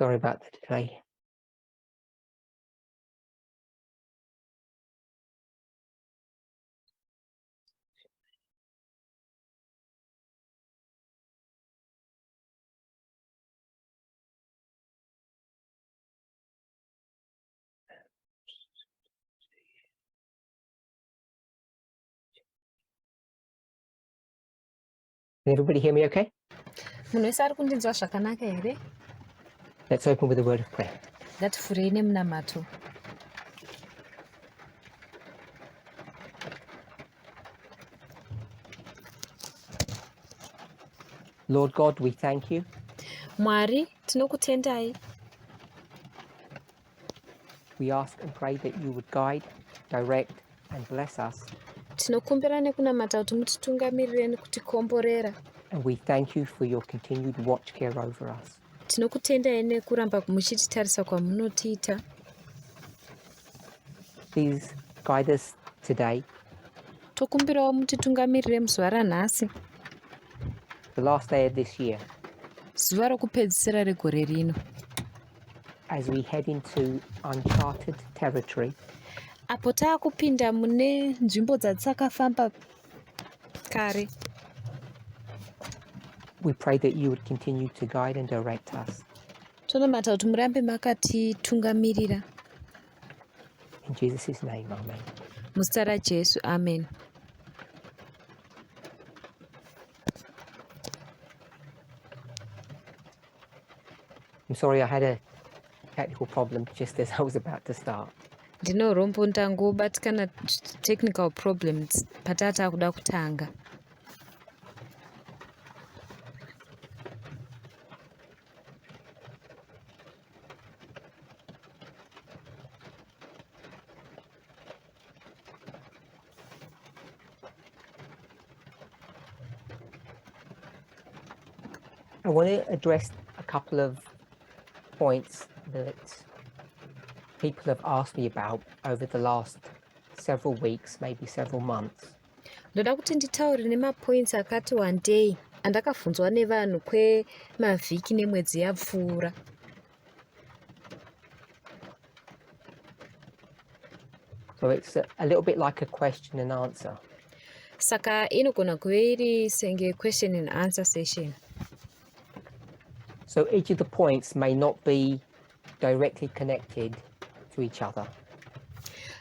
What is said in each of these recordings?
Sorry about the delay. Can everybody hear me okay? Munhu wese ari kundinzwa zvakanaka here? Let's open with a word of prayer. Ngatifurei nemunamato. Lord God, we thank you. Mwari, tinokutendai. We ask and pray that you would guide, direct, and bless us. Tinokumbira nekunamata kuti mutitungamirire nekutikomborera. And we thank you for your continued watch care over us. Tinokutendai nekuramba muchititarisa kwamunotiita. Please guide us today, Tokumbirawo mutitungamirire muzuva ranhasi, the last day of this year, zuva rokupedzisira regore rino, as we head into uncharted territory. apo taakupinda mune nzvimbo dzatisakafamba kare. We pray that you would continue to guide and direct us. Tonomata kuti murambe makatitungamirira. In Jesus' name, amen. Muzita raJesu, amen. I'm sorry I had a technical problem just as I was about to start. Ndinorombo ndangobatikana technical problems patata kuda kutanga. I want to address a couple of points that people have asked me about over the last several weeks, maybe several months. Ndoda kuti nditaure nemapoints akati wandei andakabvunzwa nevanhu kwemavhiki nemwedzi yapfuura. So it's a little bit like a question and answer. Saka inogona kuve iri senge question and answer session. So each of the points may not be directly connected to each other.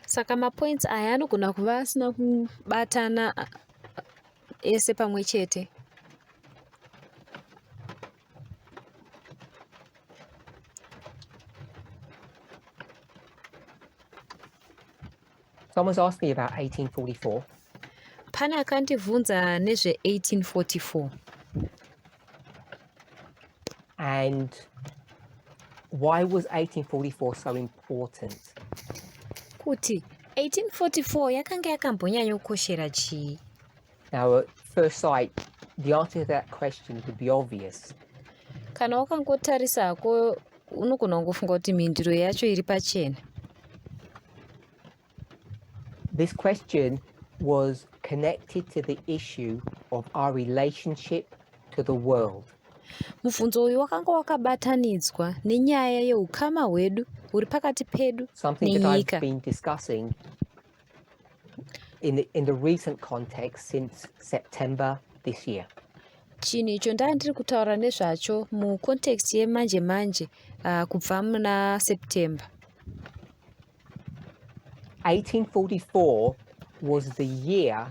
Saka mapoints aya anogona kuva asina kubatana ese pamwe chete. Someone's asked me about 1844. Pane akandibvunza nezve 1844. And why was 1844 so important? Kuti 1844 yakanga yakambonyanya kukoshera chii? Now, at first sight, the answer to that question would be obvious. Kana wakangotarisako unogona kungofunga kuti mhinduro yacho iri pachena. This question was connected to the issue of our relationship to the world. Mubvunzo uyu wakanga wakabatanidzwa nenyaya yeukama hwedu huri pakati pedu Something that I've nenyika. been discussing in the recent context since September this year. Chinhu icho ndandiri kutaura nezvacho mucontext yemanje manje kubva muna September. 1844 was the year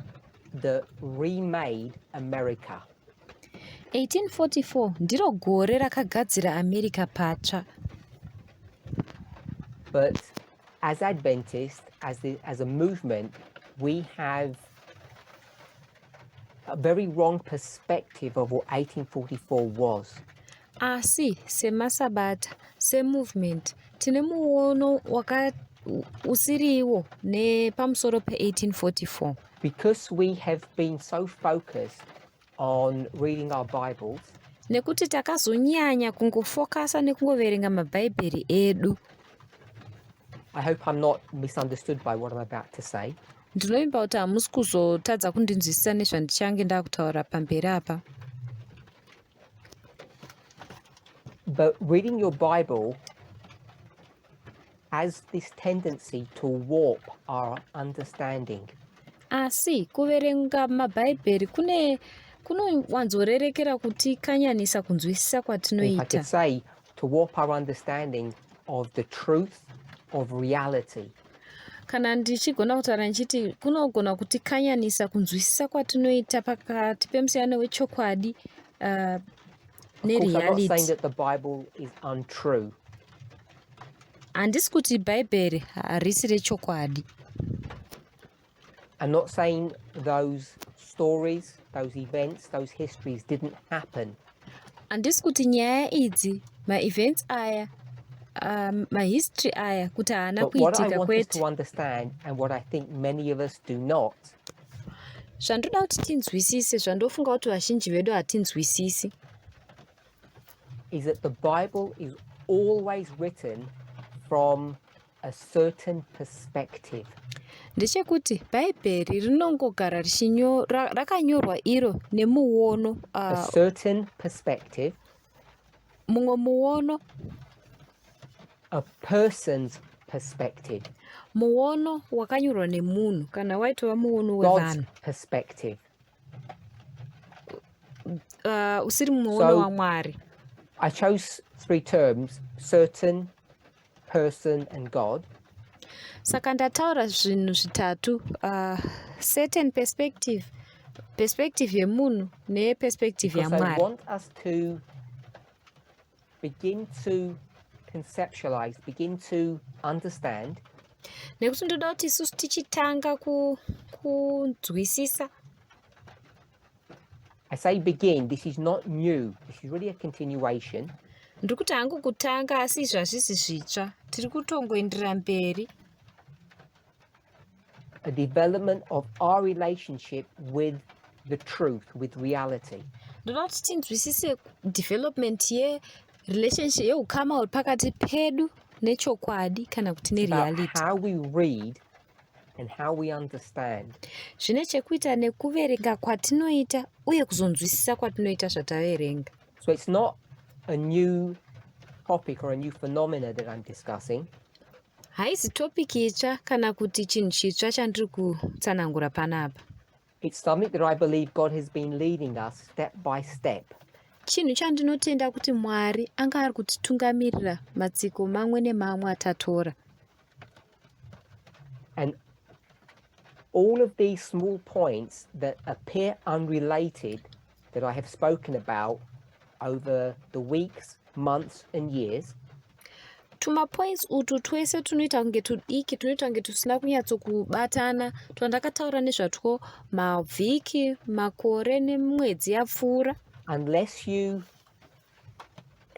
that remade America. 1844 ndiro gore rakagadzira America patsva. But as Adventists, as a movement, we have a very wrong perspective of what 1844 was. Asi semasabata, semovement, tine muono usiriwo nepamusoro pe-1844. Because we have been so focused on reading our Bibles, Nekuti takazonyanya kungofokasa nekungoverenga mabhaibheri edu. I hope I'm not misunderstood by what I'm about to say. Ndinovimba kuti hamusi kuzotadza kundinzwisisa nezvandichange ndakutaura pamberi apa. But reading your Bible has this tendency to warp our understanding. Asi kuverenga mabhaibheri kunowanzorerekera kutikanyanisa kunzwisisa If I could kwatinoita. say, to warp our understanding of the truth of reality. Kana ndichigona kutaura ndichiti kunogona kutikanyanisa kunzwisisa kwatinoita pakati pemusiyano wechokwadi Of course, I'm not saying nereality. that the Bible is untrue. Handisi kuti bhaibheri harisi rechokwadi. I'm not saying those stories, those events, those histories didn't happen. Handisi kuti nyaya idzi, maevents aya, mahistory aya kuti haana But what I kuitika want us kwete. to understand, and what I think many of us do not, Zvandoda kuti tinzwisise, zvandofunga kuti vazhinji vedu hatinzwisisi, is that the Bible is always written from a certain perspective. ndechekuti bhaibheri rinongogara rakanyorwa iro nemuono, A certain perspective, mumwe muono, a person's perspective, muono wakanyorwa nemunhu kana waitova muono God's wevanhu, perspective. usiri muono So- waMwari. I chose three terms: certain, person, and God. Saka ndataura zvinhu zvitatu, certain perspective yemunhu neperspective Because I yaMwari. want us to begin to conceptualize, begin to understand Nekuti ndoda kuti isusu tichitanga kunzwisisa. I say begin, this is not new, this is really a continuation. Ndiri kuti hangu kutanga asi izvi hazvisi zvitsva, tiri kutongoenderera mberi. A development of our relationship with the truth, with reality. Ndoda kuti tinzwisise development yerelationship, yeukama huri pakati pedu nechokwadi kana kuti About nereality. how we read and how we understand. Zvine chekuita nekuverenga kwatinoita uye kuzonzwisisa kwatinoita zvataverenga. So it's not a new topic or a new phenomena that I'm discussing. Haisi topic itsva kana kuti chinhu chitsva chandiri kutsanangura panapa. It's something that I believe God has been leading us step by step. Chinhu chandinotenda kuti Mwari anga ari kutitungamirira matsiko mamwe nemamwe atatora. And all of these small points that appear unrelated that I have spoken about over the weeks, months, and years Tumapoints utu twese tunoita kunge tudiki, tunoita kunge tusina kunyatsokubatana, twandakataura nezvatwo mavhiki, makore nemwedzi yapfuura. unless you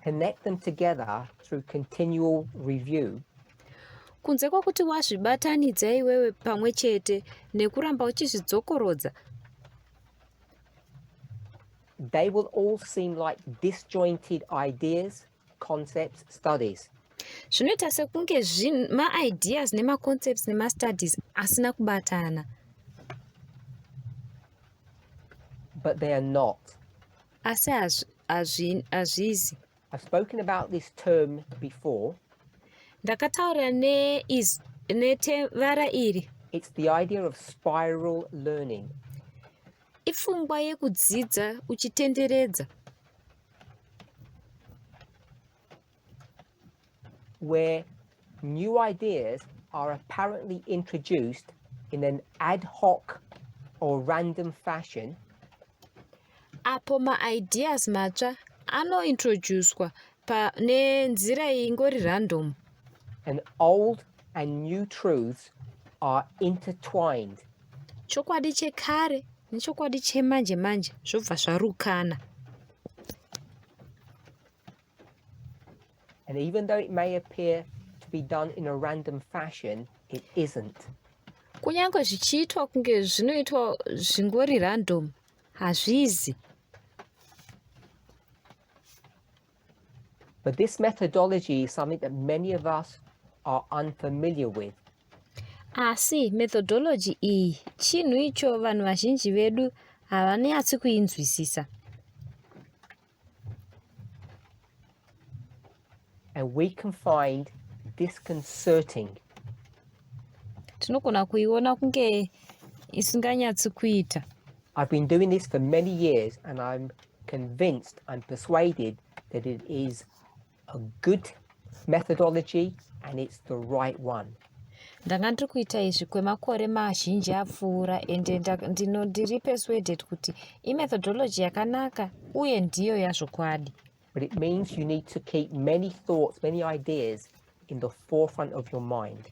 connect them together through continual review, Kunze kwakuti wazvibatanidza iwewe pamwe chete nekuramba uchizvidzokorodza, they will all seem like disjointed ideas, concepts, studies. zvinoita sekunge maideas nemaconcepts nemastudies asina kubatana, But they are not. asi hazvizi. I've spoken about this term before. Ndakataura netevara iri, It's the idea of spiral learning. ipfungwa yekudzidza uchitenderedza, where new ideas are apparently introduced in an ad hoc or random fashion, apo maideas matsva anointroducwa nenzira ingori random, and old and new truths are intertwined. chokwadi chekare nechokwadi chemanje manje zvobva zvarukana. And even though it may appear to be done in a random fashion, it isn't. Kunyange zvichiitwa kunge zvinoitwa zvingori random, hazvizi. But this methodology is something that many of us are unfamiliar with. Asi methodology iyi chinhu icho vanhu vazhinji vedu havanyatsi kuinzwisisa. and we can find disconcerting. Tinogona kuiona kunge isinganyatsi kuita. I've been doing this for many years, and I'm convinced, I'm persuaded that it is a good methodology and it's the right one. Ndanga ndiri kuita izvi kwemakore mazhinji apfuura ende ndiri persuaded kuti imethodology yakanaka uye ndiyo yazvokwadi. But it means you need to keep many thoughts, many ideas in the forefront of your mind.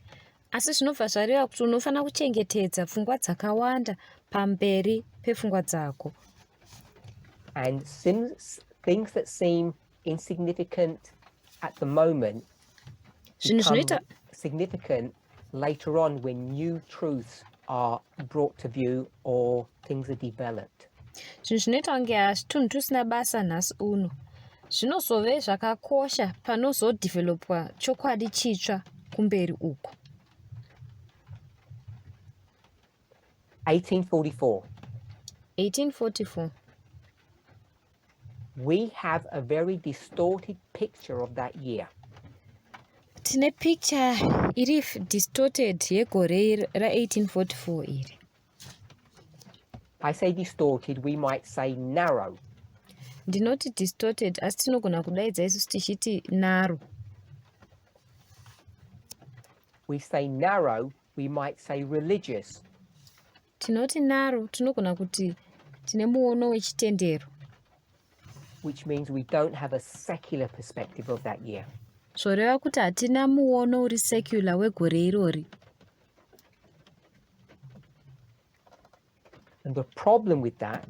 Asi zvinobva zvareva kuti unofanira kuchengetedza pfungwa dzakawanda pamberi pepfungwa dzako. And things that seem insignificant at the moment become significant later on when new truths are brought to view or things are developed. Zvinhu zvinoita kunge hazvitunhu tusina basa nhasi uno zvinozove zvakakosha panozodhivhelopwa chokwadi chitsva kumberi uku. 1844. We have a very distorted picture of that year. Tine picture iri distorted yegore ra1844 iri. I say distorted, we might say narrow. Ndinoti distorted asi tinogona kudaidza isusu tichiti narrow. We say narrow, we might say religious. Tinoti narrow tinogona kuti tine muono wechitendero. Which means we don't have a secular perspective of that year. Zvoreva kuti hatina muono uri secular wegore irori. And the problem with that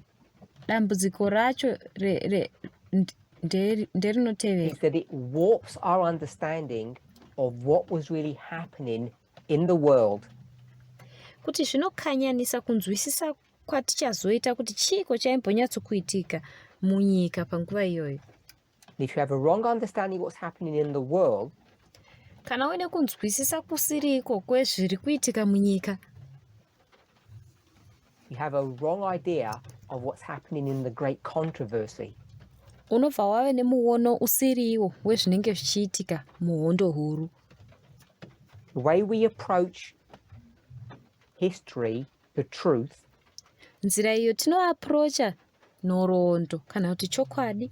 dambudziko racho nderinoteverera is that it warps our understanding of what was really happening in the world. Kuti zvinokanyanisa kunzwisisa kwatichazoita kuti chiko chaimbonyatsokuitika munyika panguva iyoyo. If you have a wrong understanding of what's happening in the world, kana uine kunzwisisa kusiriko kwezviri kuitika munyika, you have a wrong idea of what's happening in the great controversy. Unobva wave nemuono usiriwo wezvinenge zvichiitika muhondo huru. The way we approach history, the truth, nzira iyo tinoaprocha nhoroondo kana kuti chokwadi,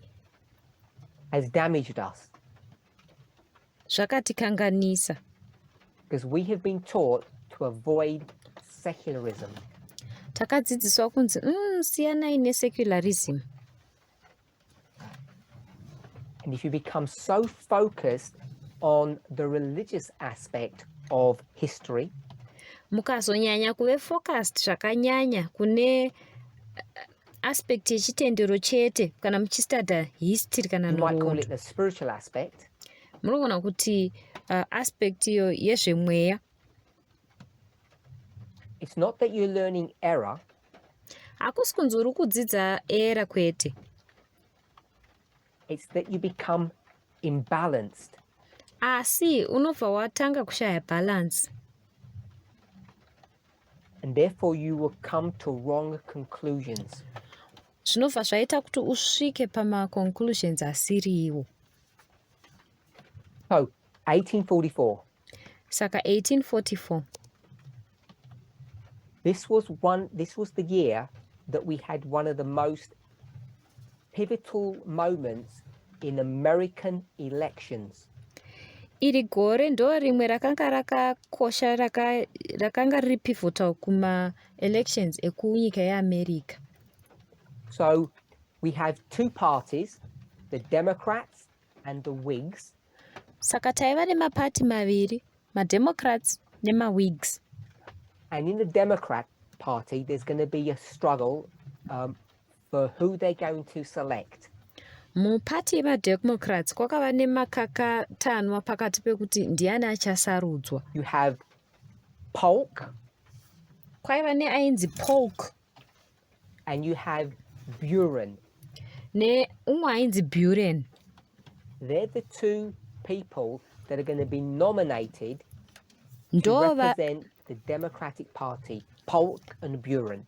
has damaged us. Zvakatikanganisa. Because we have been taught to avoid secularism. Takadzidziswa kunzi siyanai nesecularism. And if you become so focused on the religious aspect of history, mukazonyanya kuve focused zvakanyanya kune aspect yechitendero chete kana muchistadha history kana you might call nhoroondo, it the spiritual aspect, munogona kuti aspect iyo yezvemweya. it's not that you're learning error, hakusi kunzi uri kudzidza era kwete, it's that you become imbalanced. asi unobva watanga kushaya balance. And therefore you will come to wrong conclusions. Zvinobva zvaita kuti usvike pamaconclusions asiriwo. So, 1844. Saka 1844. This was the year that we had one of the most pivotal moments in American elections. Iri gore ndo rimwe rakanga rakakosha rakanga riri pivotal kuma elections ekunyika yeAmerica. So we have two parties, the Democrats and the Whigs. Saka taiva nemapati maviri, maDemocrats nemaWhigs. And in the Democrat Party, there's going to be a struggle for who they're going to select. Mupati yemaDemocrats kwakava nemakakatanwa pakati pekuti ndiani achasarudzwa. You have Polk. Kwaiva neainzi Polk. And you have Buren. Neumwe ainzi Buren. They're the two people that are going to be nominated to represent the Democratic Party, Polk and Buren.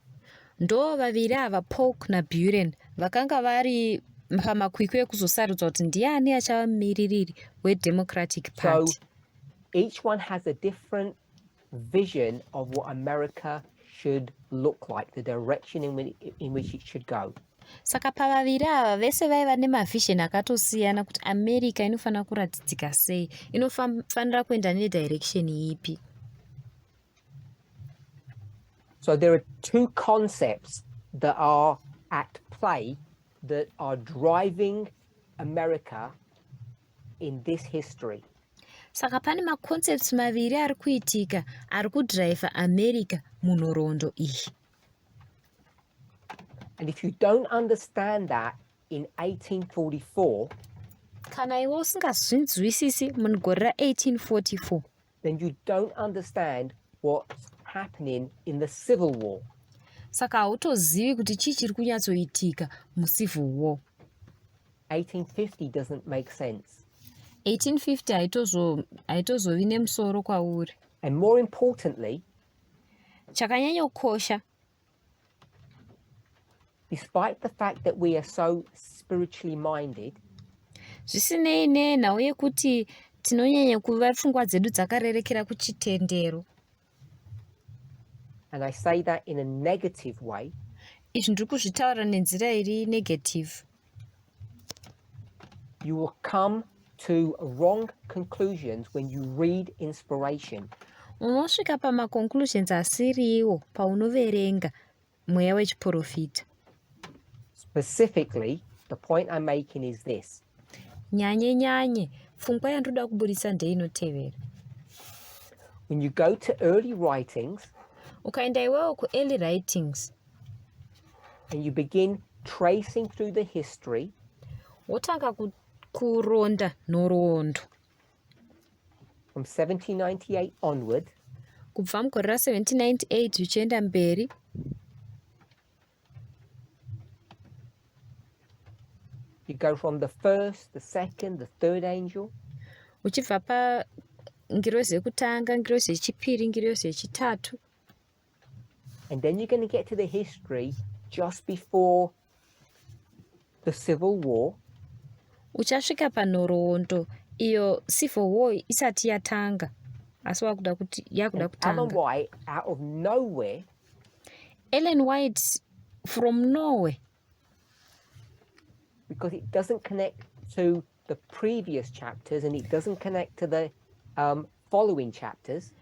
Ndo vaviri ava Polk na Buren vakanga vari pamakwikwi ekuzosarudzwa kuti ndiani achava mumiririri weDemocratic Party. So each one has a different vision of what America should look like, the direction in which it should go. Saka pavaviri ava vese vaiva nemavhisheni akatosiyana kuti America inofanira kuratidzika sei, inofanira kuenda nedirection ipi. So there are two concepts that are at play that are driving America in this history. Saka pane maconcepts maviri ari kuitika ari kudhiraivha America munhoroondo iyi. And if you don't understand that in 1844, kana iwe usingazvinzwisisi mugore ra1844, then you don't understand what's happening in the Civil War. Saka hautozivi kuti chii chiri kunyatsoitika muCivil War. 1850 doesn't make sense. 1850 haitozovi nemusoro kwauri. And more importantly, chakanyanyokosha, despite the fact that we are so spiritually minded, zvisinei nenhau yekuti tinonyanya kuva pfungwa dzedu dzakarerekera kuchitendero, and I say that in a negative way, izvi ndiri kuzvitaura nenzira iri negative, you will come to wrong conclusions when you read inspiration. unosvika pamaconclusions asiriwo paunoverenga mweya wechiprofita. Specifically, the point I'm making is this. Nyanye pfungwa yandoda kuburitsa ndeinotevera. When you go to early writings, ukaenda iwewo kuearly writings, and you begin tracing through the history, wotanga kuronda nhoroondo from 1798 onward, kubva mugore ra1798 zvichienda mberi, you go from the first, the second, the third angel, uchibva pangirozi yekutanga, ngirozi yechipiri, ngirozi yechitatu, and then you're going to get to the history just before the Civil War, uchasvika panhoroondo iyo Civil War isati yatanga, asi wakuda kuti yakuda Ellen kutanga. White, out of nowhere, Ellen White from nowhere, because it doesn't connect to the previous chapters and it doesn't connect to the following chapters,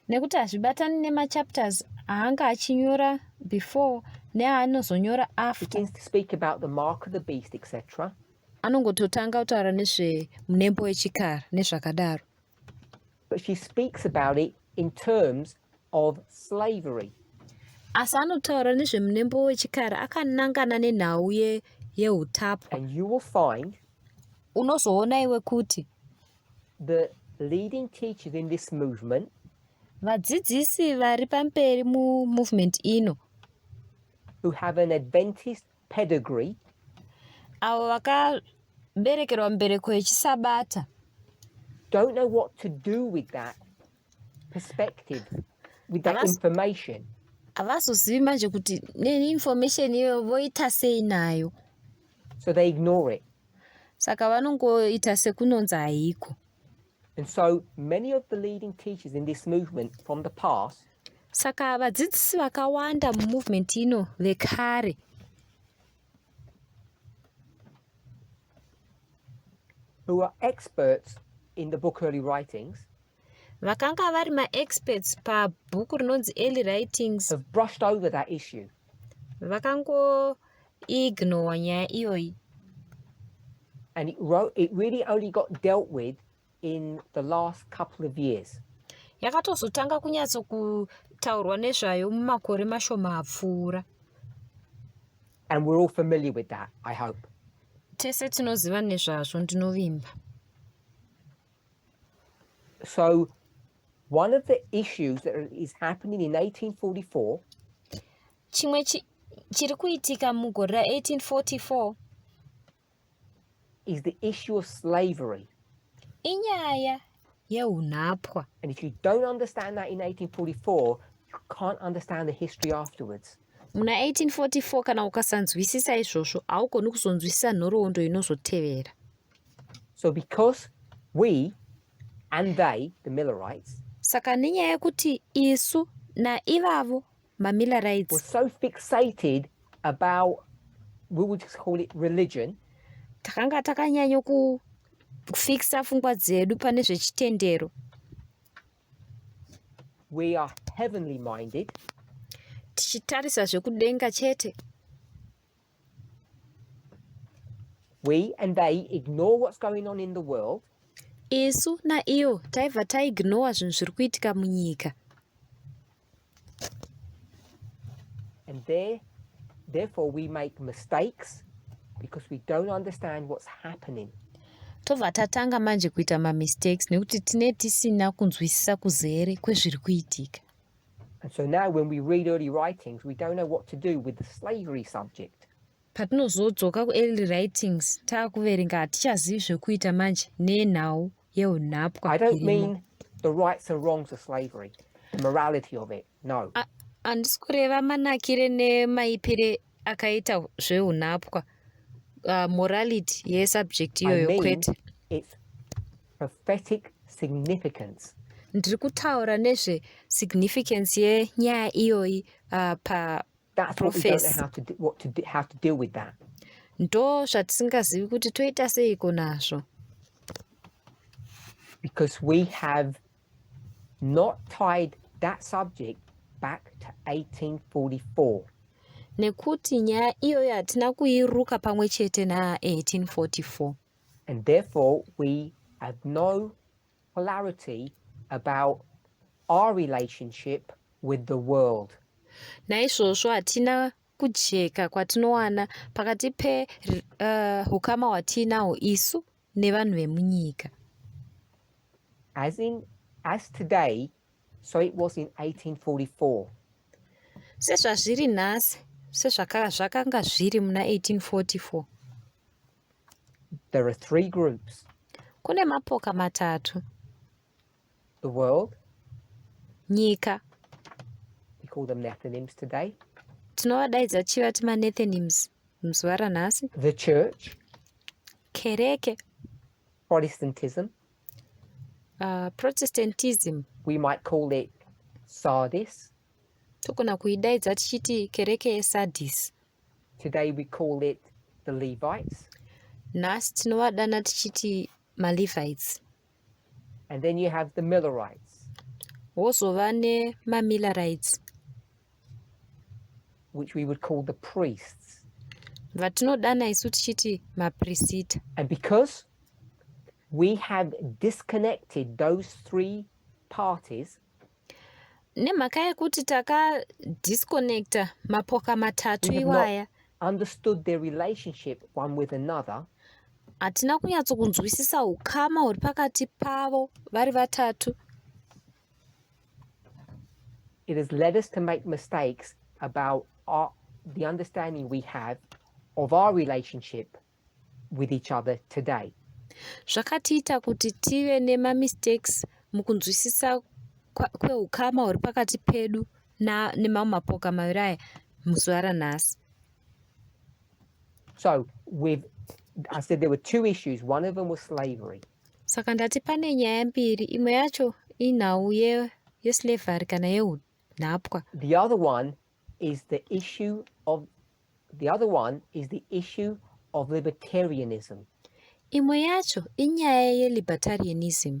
nekuti hazvibatani nemachapters aanga achinyora before neaanozonyora after, begins to speak about the mark of the beast, etc. anongototanga kutaura nezvemunembo wechikara nezvakadaro. But she speaks about it in terms of slavery. Asi anotaura nezvemunembo wechikara akanangana nenhau yeutapwa. And you will find Unozoona iwe kuti the leading teachers in this movement vadzidzisi vari pamberi mumovement ino, who have an Adventist pedigree, avo vakaberekerwa mubereko yechisabata, don't know what to do with that perspective, with that information. havazozivi manje kuti neinformation iyo voita sei nayo, So they ignore it. saka vanongoita sekunonzi haiko. And so many of the leading teachers in this movement from the past Saka vadzidzisi vakawanda mumovement ino vekare who are experts in the book Early Writings vakanga vari maexperts pabhuku rinonzi Early Writings have brushed over that issue. vakangoignora nyaya iyoyi, And it really only got dealt with in the last couple of years. yakatozotanga kunyatsokutaurwa nezvayo mumakore mashoma apfuura. And we're all familiar with that, I hope. Tese tinoziva nezvazvo, ndinovimba. So one of the issues that is happening in 1844 chimwe chiri kuitika mugore ra1844 is the issue of slavery. inyaya yeunhapwa. And if you don't understand that in 1844, you can't understand the history afterwards. muna 1844 kana ukasanzwisisa izvozvo haugoni kuzonzwisisa nhoroondo inozotevera. So because we and they, the Millerites, saka nenyaya yekuti isu naivavo were maMillerites so fixated about, we would just call it religion, takanga takanyanya kufikisa pfungwa dzedu pane zvechitendero. we are heavenly minded, tichitarisa zvekudenga chete. we and they ignore what's going on in the world, isu naivo taibva taignora zvinhu zviri kuitika munyika. and therefore we make mistakes because we don't understand what's happening. tobva tatanga manje kuita mamistakes nekuti tine tisina kunzwisisa kuzere kwezviri kuitika. And so now when we read early writings, we don't know what to do with the slavery subject. patinozodzoka kuearly writings taakuverenga hatichazivi zvekuita manje nenhau yeunhapwa. I don't mean the rights and wrongs of slavery, the morality of it, no. handisi kureva manakire nemaipire akaita zveunhapwa, morality yesubject iyoyo kwete. Its prophetic significance. ndiri kutaura nezvesignificance yenyaya iyoyi That's what we don't know how to deal with that. ndo zvatisingazivi kuti toita seiko nazvo. Because we have not tied that subject back to 1844. nekuti nyaya iyoyi hatina kuiruka pamwe chete na1844. And therefore we have no clarity about our relationship with the world. naizvozvo hatina kujeka kwatinowana pakati ukama hwatinahwo isu nevanhu vemunyika. As today, so it was in 1844. sezvazviri nhasi sezvakanga zviri muna 1844. There are three groups. kune mapoka matatu. The world, nyika, we call them Nethinims today. tinovadaidza chivati manethinims muzuva ranhasi. The church, kereke, Protestantism, protestantism, we might call it Sardis. togona kuidaidza tichiti kereke yeSardis. Today we call it the Levites. nhasi tinovadana tichiti maLevites. And then you have the Millerites, wozova nemaMillerites, which we would call the priests. vatinodana isu tichiti maprisita. And because we have disconnected those three parties, nemhaka yekuti takadisconnecta mapoka matatu we have iwaya, not understood their relationship one with another, hatina kunyatsokunzwisisa ukama huri pakati pavo vari vatatu. it has led us to make mistakes about the understanding we have of our relationship with each other today. zvakatiita kuti tive nemamistakes mukunzwisisa kweukama huri pakati pedu nemamwe mapoka maviri aya muzuva ranhasi. So I said there were two issues. One of them was slavery. saka ndati pane nyaya mbiri, imwe yacho inhau yeslavery kana yeunhapwa. The other one is the issue of libertarianism. imwe yacho inyaya yelibertarianism.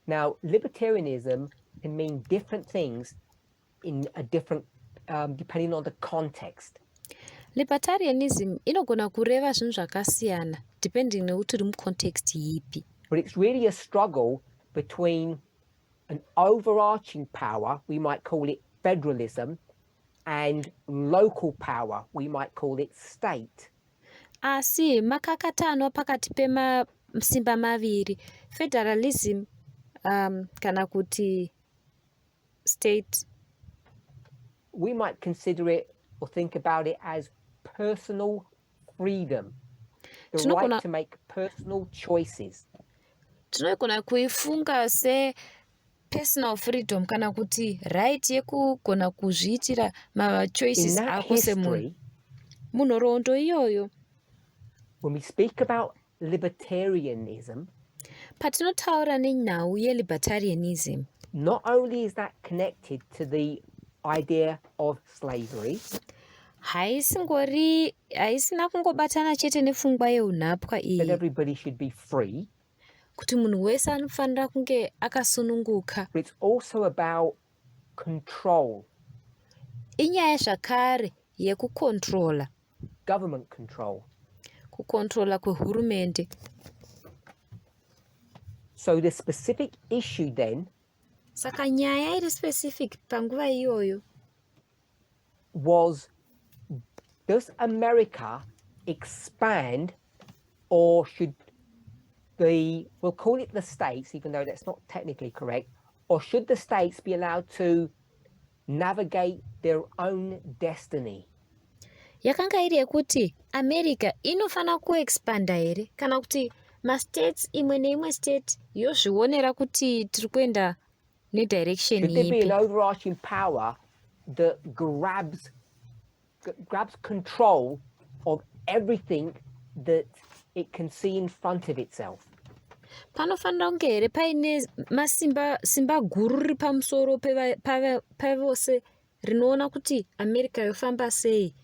Now, libertarianism can mean different things in a different, depending on the context. Libertarianism inogona kureva zvinhu zvakasiyana depending nekuti uri mucontext ipi. But it's really a struggle between an overarching power, we might call it federalism, and local power, we might call it state. asi makakatanwa pakati pemasimba maviri, federalism kana kuti state. We might consider it or think about it as personal freedom, the right to make personal choices. tinogona kuifunga personal freedom kana kuti right yekugona kuzviitira machoices ako semunhu. Munhoroondo iyoyo, when we speak about libertarianism, patinotaura nenyau yelibertarianism, not only is that connected to the idea of slavery, haisina kungobatana chete nepfungwa yeunhapwa that iyi everybody should be free, kuti munhu wese anofanira kunge akasununguka, but it's also about control, inyaya zvakare yekukontrola, government control. kukontrola kwehurumende. So the specific issue then Saka nyaya iri specific panguva iyoyo was, does America expand, or should we'll call it the states, even though that's not technically correct, or should the states be allowed to navigate their own destiny? yakanga iri yekuti America inofana kuexpanda here kana kuti mastates imwe neimwe state yozvionera kuti tiri kuenda nedirection Should there be an ipi. overarching power that grabs control of everything that it can see in front of itself? Panofanira kunge here paine simba guru riri pamusoro pevose rinoona kuti America yofamba sei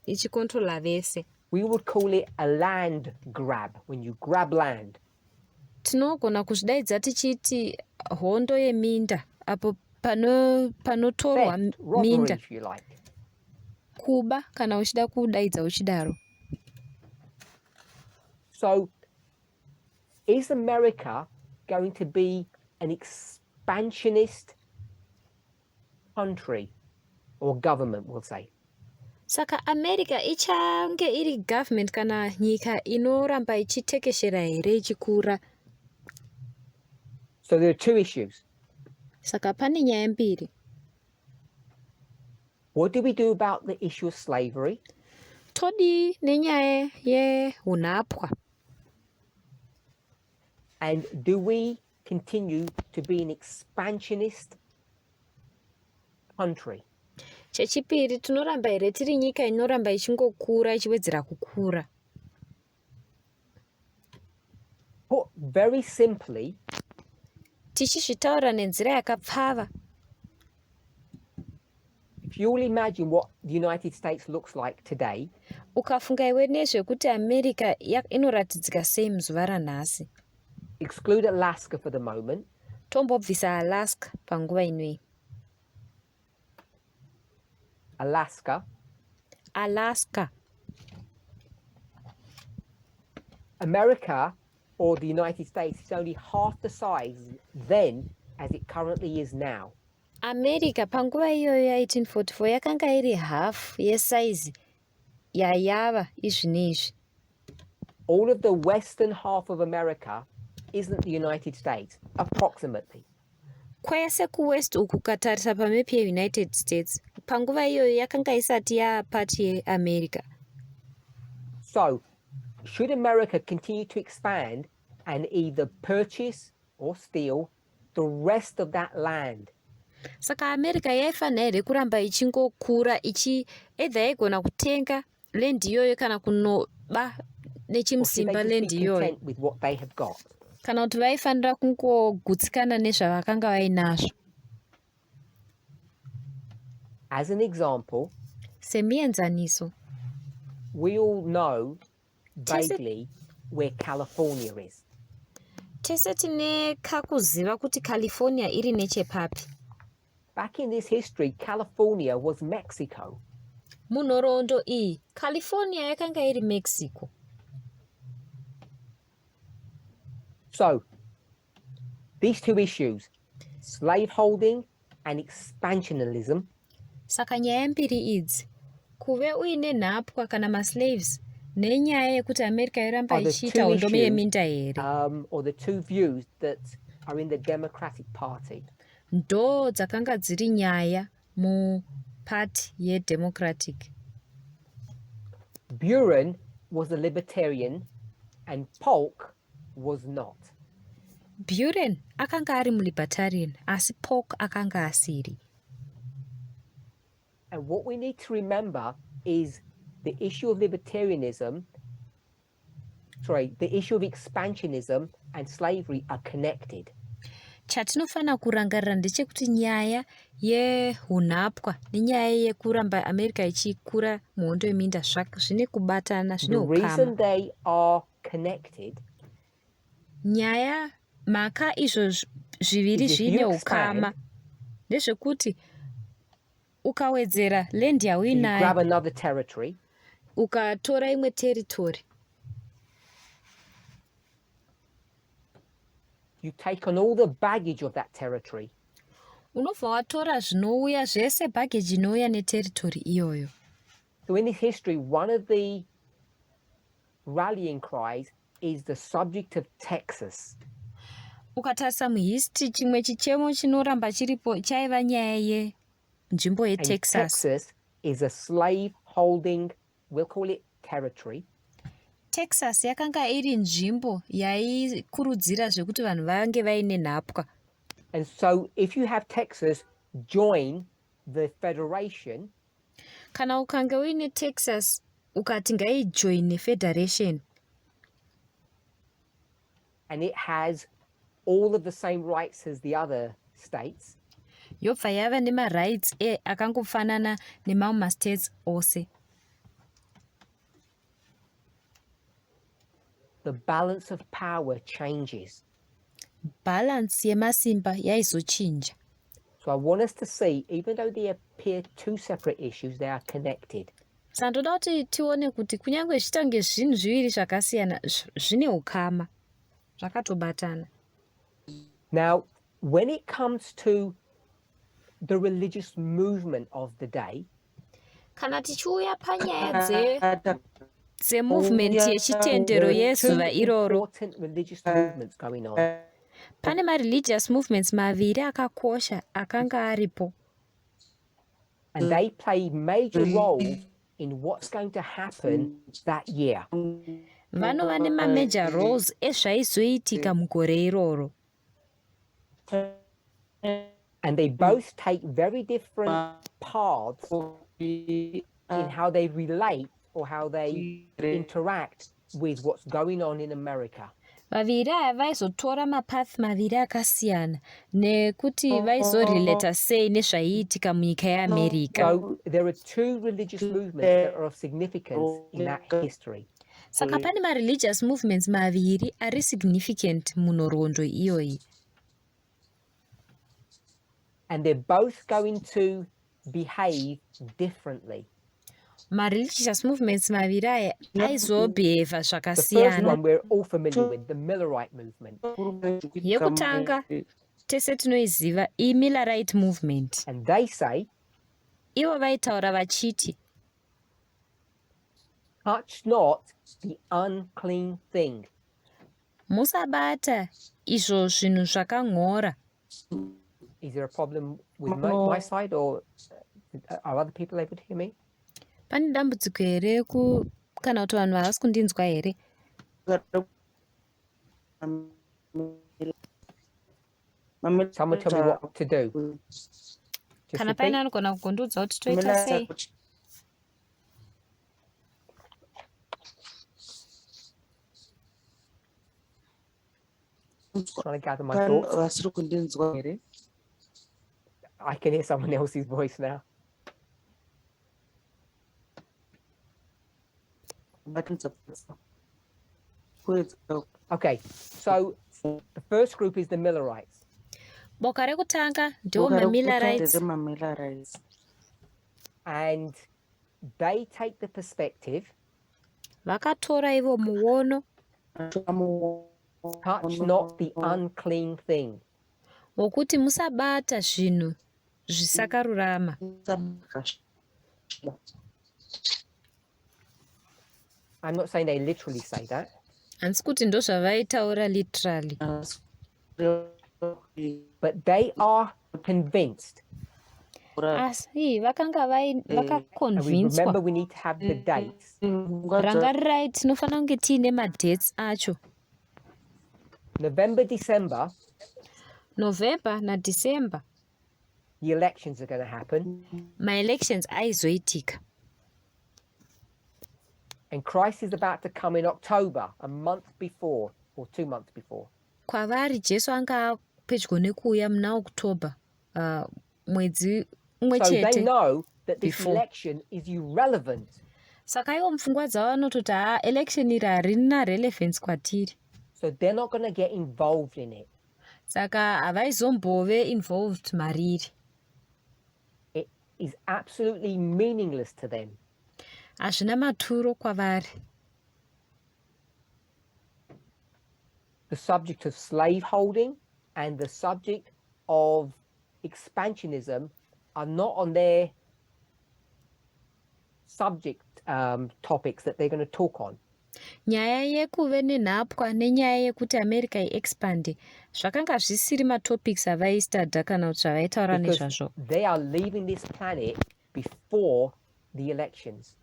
ichikontrola vese. We would call it a land grab, when you grab land. Tinogona kuzvidaidza tichiti hondo yeminda, apo panotorwa Theft, robbery, minda, if you like. kuba kana uchida kudaidza uchidaro. So is America going to be an expansionist country, or government, we'll say? Saka America ichange iri government kana nyika inoramba ichitekeshera here ichikura. So there are two issues. Saka pane nyaya mbiri. What do we do about the issue of slavery? Todi nenyaya yeunhapwa. And do we continue to be an expansionist country? Chechipiri, tinoramba here tiri nyika inoramba ichingokura ichiwedzera kukura. Put very simply, tichizvitaura nenzira yakapfava, if you will imagine what the United States looks like today, ukafunga iwe nezvekuti America inoratidzika sei muzuva ranhasi, exclude Alaska for the moment, tombobvisa Alaska panguva inoi. Alaska, America, or the United States, is only half the size then as it currently is now. America panguva iyoyo ya 1844 yakanga iri half yesaizi yayava izvinezvi. All of the western half of America isn't the United States, approximately. Kwese kuwest uku katarisa pamepi yeUnited States panguva iyoyo yakanga isati yapati yeAmerica. So, should America continue to expand and either purchase or steal the rest of that land? Saka America yaifanira here kuramba ichingokura either yaigona kutenga land iyoyo kana kunoba nechimusimba land iyoyo, with what they have got? kana kuti vaifanira kungogutsikana nezvavakanga vainazvo. As an example, Semienzaniso, we all know vaguely where California is. tese tine kakuziva kuti California iri nechepapi. Back in this history, California was Mexico. Munhoroondo iyi, California yakanga iri Mexico. So, these two issues, slaveholding and expansionism, Saka nyaya mbiri idzi, kuve uine nhapwa kana maslaves, nenyaya yekuti America iramba ichiita hondome yeminda here, or the two views that are in the Democratic Party. ndo dzakanga dziri nyaya mupati yeDemocratic. Buren was a libertarian and Polk was not. Buren akanga ari mulibertarian asi Polk akanga asiri. And what we need to remember is the issue of libertarianism, the issue of expansionism and slavery are connected. Chatinofana kurangarira ndechekuti nyaya yeunhapwa nenyaya yekuramba America ichikura muhondo yeminda zvine kubatana, zvine ukama. The reason they are connected, nyaya maka izvo zviviri zvine ukama ndezvekuti ukawedzera land yauinayo, grab another territory, ukatora imwe territory, you take on all the baggage of that territory. Unobva watora zvinouya zvese baggage inouya neterritory iyoyo. So in this history, one of the rallying cries is the subject of Texas. Ukatarisa muhistory chimwe chichemo chinoramba chiripo chaiva nyaya yenzvimbo yeTexas. Texas is a slave holding, we'll call it territory. Texas yakanga iri nzvimbo yaikurudzira zvekuti vanhu vange vaine nhapwa. And so if you have Texas join the federation, kana ukanga uine Texas ukati ngaijoine federation, and it has all of the same rights as the other states, yobva yava nemarights akangofanana nemamwe mastates ose, the balance of power changes. Balance yemasimba yaizochinja. So I want us to see, even though they appear two separate issues, they are connected. Sandoda kuti tione kuti kunyange zvitange zvinhu zviviri zvakasiyana zvine ukama, zvakatobatana. Now, when it comes to the religious movement of the day, kana tichiuya panyaya dzemovement yechitendero yezuva iroro, important religious movements going on. Pane ma-religious movements maviri akakosha akanga aripo. And they play major roles in what's going to happen that year. Vanova nema-major roles ezvaizoitika mugore iroro. And they both take very different paths in how they relate or how they interact with what's going on in America. Vaviri aya vaizotora mapath maviri akasiyana nekuti vaizorelata sei nezvaiitika munyika yeAmerica. So there are two religious movements that are of significance in that history. Saka pane ma-religious movements maviri ari significant munhoroondo iyoyi. And they're both going to behave differently. Ma-religious movements maviri aya aizobheheva The first zvakasiyana. one we're all familiar with, the Millerite movement. Yekutanga tese tinoiziva i-Millerite movement. And they say, Ivo vaitaura vachiti, touch not the unclean thing. musabata izvo zvinhu zvakang'ora. Is there a problem with my side, or are other people able to hear me? Pane dambudziko here kana kuti vanhu havasi kundinzwa here? Someone tell me what to do. Just Kana repeat. paine anogona kugondiudza kuti toita sei? Trying to gather my thoughts. I can hear someone else's voice now. Okay, so the first group is the Millerites. Boka rekutanga ndiwo ma-Millerites. And they take the perspective, Vakatora ivo muono touch not the unclean thing. wokuti musabata zvinhu zvisakarurama. I'm not saying they literally say that, Handisi kuti ndo zvavaitaura literally. but they are convinced. Asi vakanga And we vakaconvincwa. remember we need to have the dates. Rangarirai tinofanira kunge tiine ma-dates acho. November, December, November na December the elections are going to happen. ma-elections aizoitika. And Christ is about to come in October, a month before, or 2 months before. Kwavari Jesu anga pedyo nekuuya muna October, mwedzi umwe So they chete know that this before. election is irrelevant. Saka ivo mupfungwa dzavo vanototi election iri harina relevance kwatiri. So they're not going to get involved in it. Saka havaizombove involved mariri. It is absolutely meaningless to them. Hazvina maturo kwavari. The subject of slaveholding and the subject of expansionism are not on their subject topics that they're going to talk on. Nyaya yekuve nenhapwa nenyaya yekuti America iexpande zvakanga zvisiri matopics avaistadha kana kuti zvavaitaura nezvazvo. They are leaving this planet before the elections.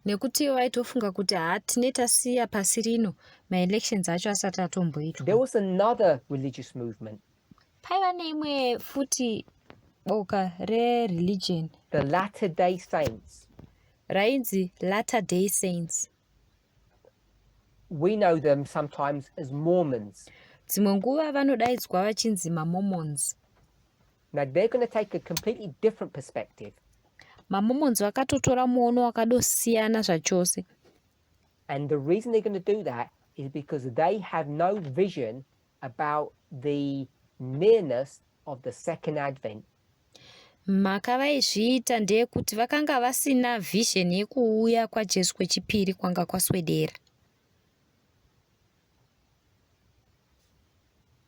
Nekuti vaitofunga kuti tine tasiya pasi rino ma-elections acho asati atomboitwa. There was another religious movement. Paiva neimwe futi boka re-religion. The Latter-day Saints. Rainzi Latter-day Saints. We know them sometimes as Mormons. Dzimwe nguva vanodaidzwa vachinzi ma-Mormons. Now they're going to take a completely different perspective. Ma-Mormons vakatotora muono wakadosiyana zvachose. And the reason they're going to do that is because they have no vision about the nearness of the second advent. Mhaka vaizviita ndeyekuti vakanga vasina vision yekuuya kwaJesu kwechipiri kwanga kwaswedera.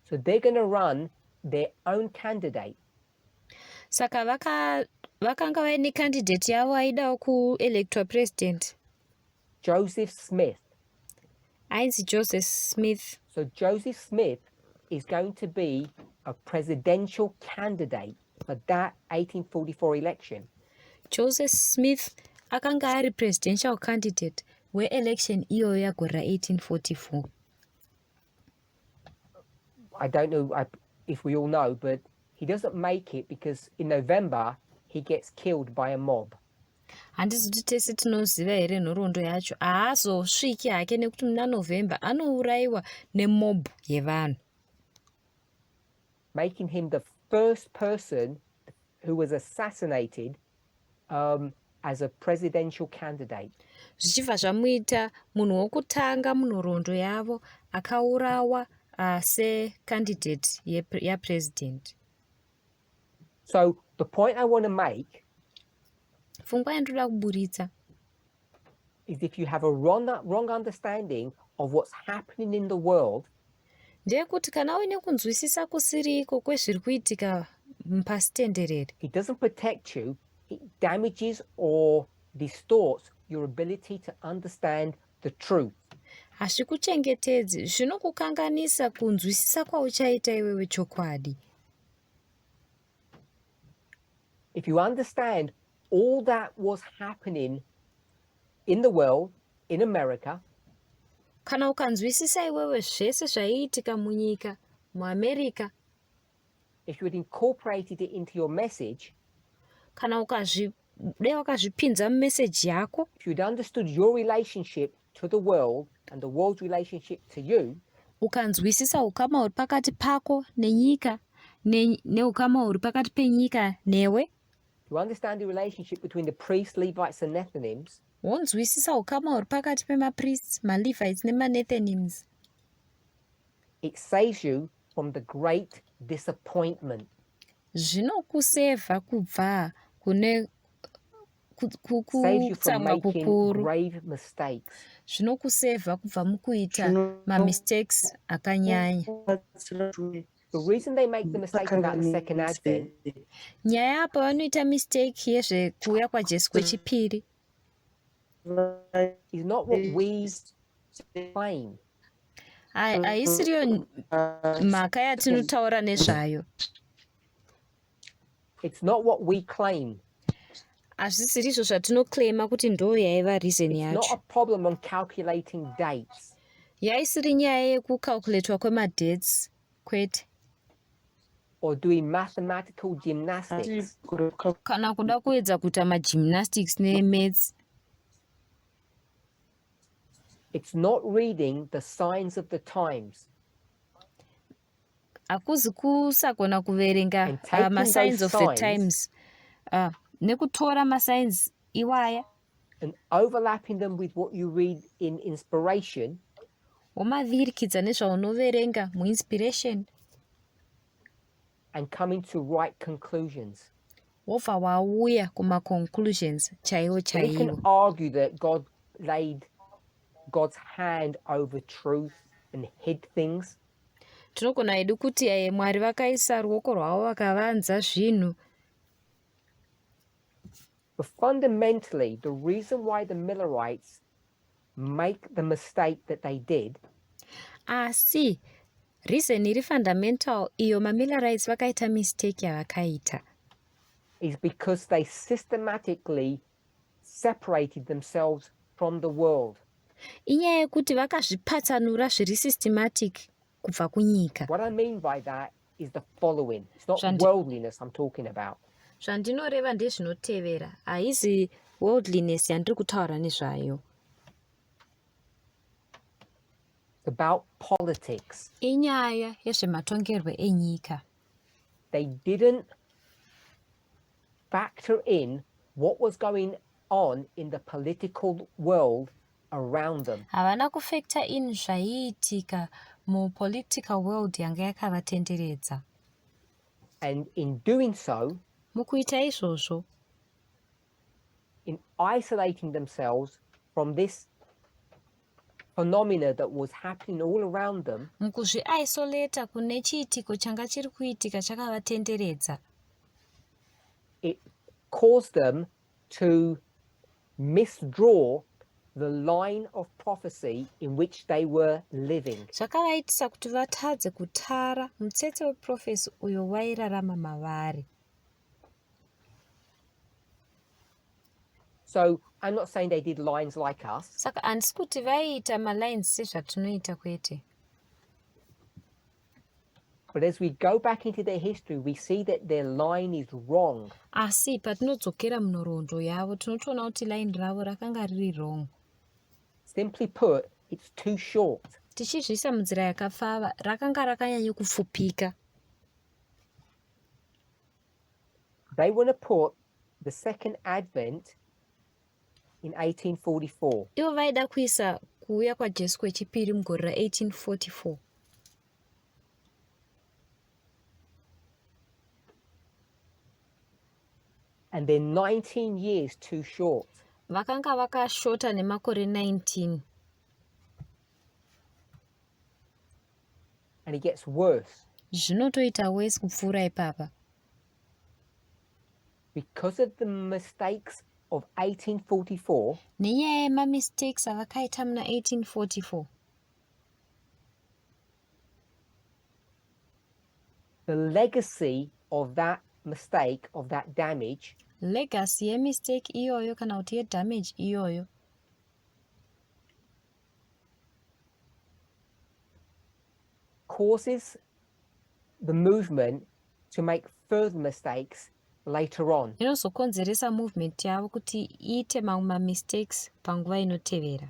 So they're going to run their own candidate. Saka vakanga vaine candidate yavo aidawo kuelectwa president. Joseph Smith. Ainzi Joseph Smith. So Joseph Smith is going to be a presidential candidate for that 1844 election. Joseph Smith akanga ari presidential candidate we-election iyoyo yagore ra1844. I don't know if we all know, but he doesn't make it because in November he gets killed by a mob. Handisi kuti tese tinoziva here nhoroondo yacho. Haazosviki hake nekuti muna November anourayiwa nemob yevanhu. Making him the first person who was assassinated as a presidential candidate. Zvichibva zvamuita munhu wokutanga munhoroondo yavo akaurawa se-candidate yapresident. So the point I want to make Pfungwa yandoda kuburitsa is if you have a wrong understanding of what's happening in the world, ndeyekuti kana uine kunzwisisa kusiriko kwezviri kuitika pasi tenderere, it doesn't protect you, it damages or distorts your ability to understand the truth. hazvikuchengetedzi, zvinokukanganisa kunzwisisa kwauchaita iwewe chokwadi. If you understand all that was happening in the world, in America, Kana ukanzwisisa iwewe zvese zvaiitika munyika muAmerica, if you had incorporated it into your message, kana wakazvipinza mumeseji yako, if you'd understood your relationship to the world and the world's relationship to you, ukanzwisisa ukama huri pakati pako nenyika neukama huri pakati penyika newe, you understand the relationship between the priests, Levites and Nethinims, wonzwisisa ukama huri pakati pemapriests, maLevites nemanethinims, it saves you from the great disappointment. zvinokusevha kubva kune Saves you from kutsamwa making kukuru, grave mistakes. zvinokusevha kubva mukuita mamistakes akanyanya. The reason they make the mistake about the second advent Nyaya apa vanoita mistake yezvekuuya kwaJesu kwechipiri is not what we claim. haisiriyo mhaka yatinotaura nezvayo. It's not what we claim. Hazvisiri izvo zvatinoclaima kuti ndo yaiva reason It's not yacho. a problem on calculating dates. yaisiri nyaya yekucalculatwa kwemadates kwete, or doing mathematical gymnastics. kana kuda kuedza kuita magymnastics nemaths. It's not reading the signs of the times Hakuzi kusagona kuverenga and taking masigns those of the signs times, nekutora masigns iwaya and overlapping them with what you read in inspiration, womavirikidza nezvaunoverenga muinspiration, and coming to right conclusions. wobva wauya kumaconclusions chaiwo We can chaiwo. argue that God laid God's hand over truth and hid things, Tinogona hedu kuti Mwari vakaisa ruoko rwavo vakavanza zvinhu, but fundamentally, the reason why the Millerites make the mistake that they did asi reason iri fundamental iyo maMillerites vakaita mistake yavakaita is because they systematically separated themselves from the world. inyaya yekuti vakazvipatsanura zviri systematic kubva kunyika. What I mean by that is the following. It's not Shandi- worldliness I'm talking about. zvandinoreva ndezvinotevera, haizi worldliness yandiri kutaura nezvayo, It's about politics. inyaya yezvematongerwo enyika. They didn't factor in what was going on in the political world around them. Havana kufactor in zvaiitika mupolitical world yanga yakavatenderedza. And in doing so, Mukuita izvozvo, in isolating themselves from this phenomena that was happening all around them, mukuzviisolata kune chiitiko changa chiri kuitika chakavatenderedza, it caused them to misdraw the line of prophecy in which they were living. zvakavaitisa kuti vatadze kutara mutsetse weprofesi uyo wairarama mavari. So I'm not saying they did lines like us, Saka handisi kuti vaiita malines sezvatinoita kwete, but as we go back into their history, we see that their line is wrong. asi patinodzokera munhoroondo yavo tinotoona kuti line ravo rakanga riri wrong. Simply put, it's too short. Tichizviisa munzira yakapfava, rakanga rakanyanya kupfupika. They want to put the second advent in 1844. Ivo vaida kuisa kuuya kwaJesu kwechipiri mugore ra1844. And they're 19 years too short. Vakanga vakashota nemakore 19. And it gets worse. Zvinotoita worse kupfuura ipapa. Because of the mistakes of 1844, Nenyaya yemamistakes avakaita muna 1844. the legacy of that mistake, of that damage, Legacy yemistake iyoyo kana kuti yedamage iyoyo causes the movement to make further mistakes later on. inozokonzeresa movement yavo kuti iite mamwe mamistakes panguva inotevera.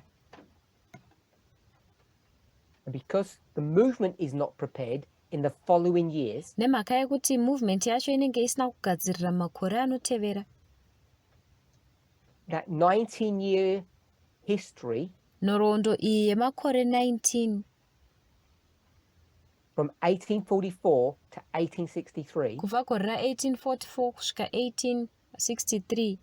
And because the movement is not prepared in the following years, Nemhaka yekuti movement yacho inenge isina kugadzirira makore anotevera, that 19-year history nhoroondo iyi yemakore 19 from 1844 to 1863 kubva gore ra1844 kusvika 1863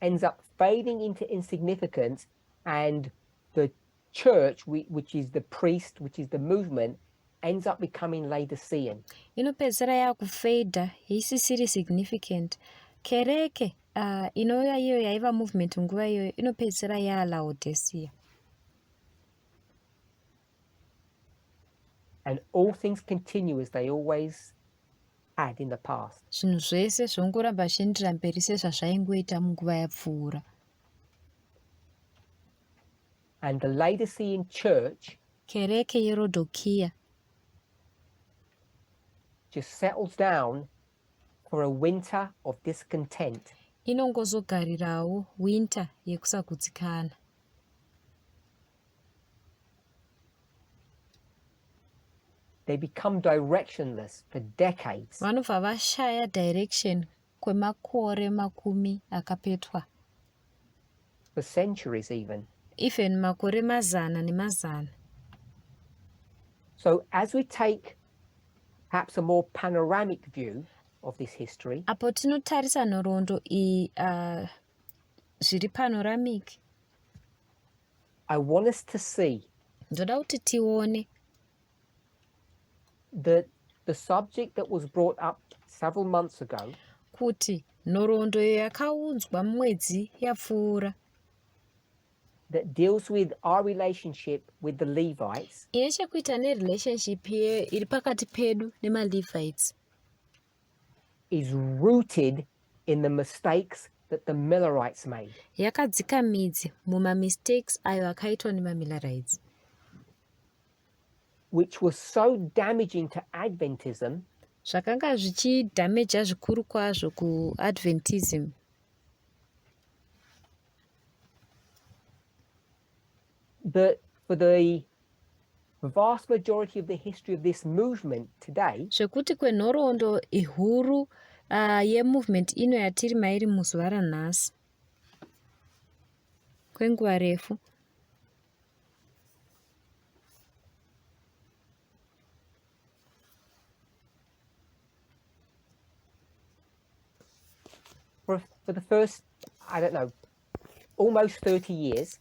ends up fading into insignificance, and the church, which is the priest, which is the movement, ends up becoming Laodicean. inopedzisira yakufadha yeisisiri significant. Kereke inouya iyo yaiva movement nguva iyoyo inopedzisira yaalaodicea. And all things continue as they always had in the past. Zvinhu zvese zvongoramba zvichiendera mberi sezvazvaingoita munguva yapfuura. And the Laodicean church kereke yerodhokiya just settles down for a winter of discontent. inongozogarirawo winter yekusagutsikana. They become directionless for decades. Vanobva vashaya direction kwemakore makumi akapetwa. For centuries even. Even makore mazana nemazana. So as we take perhaps a more panoramic view of this history, apo tinotarisa nhoroondo iyi zviri panoramic, I want us to see ndoda kuti tione that the subject that was brought up several months ago kuti nhoroondo iyo yakaunzwa mwedzi yapfuura that deals with our relationship with the Levites ine chekuita nerelationship iri pakati pedu nemaLevites is rooted in the mistakes that the Millerites made. yakadzika midzi mumamistakes ayo akaitwa nemamillerites, which was so damaging to Adventism zvakanga zvichidhameja zvikuru kwazvo kuadventism, that for the vast majority of the history of this movement today, zvekuti kwenhoroondo ihuru yemovement ino yatiri mairi muzuva ranhasi kwenguva refu, for the first, I don't know, almost 30 years,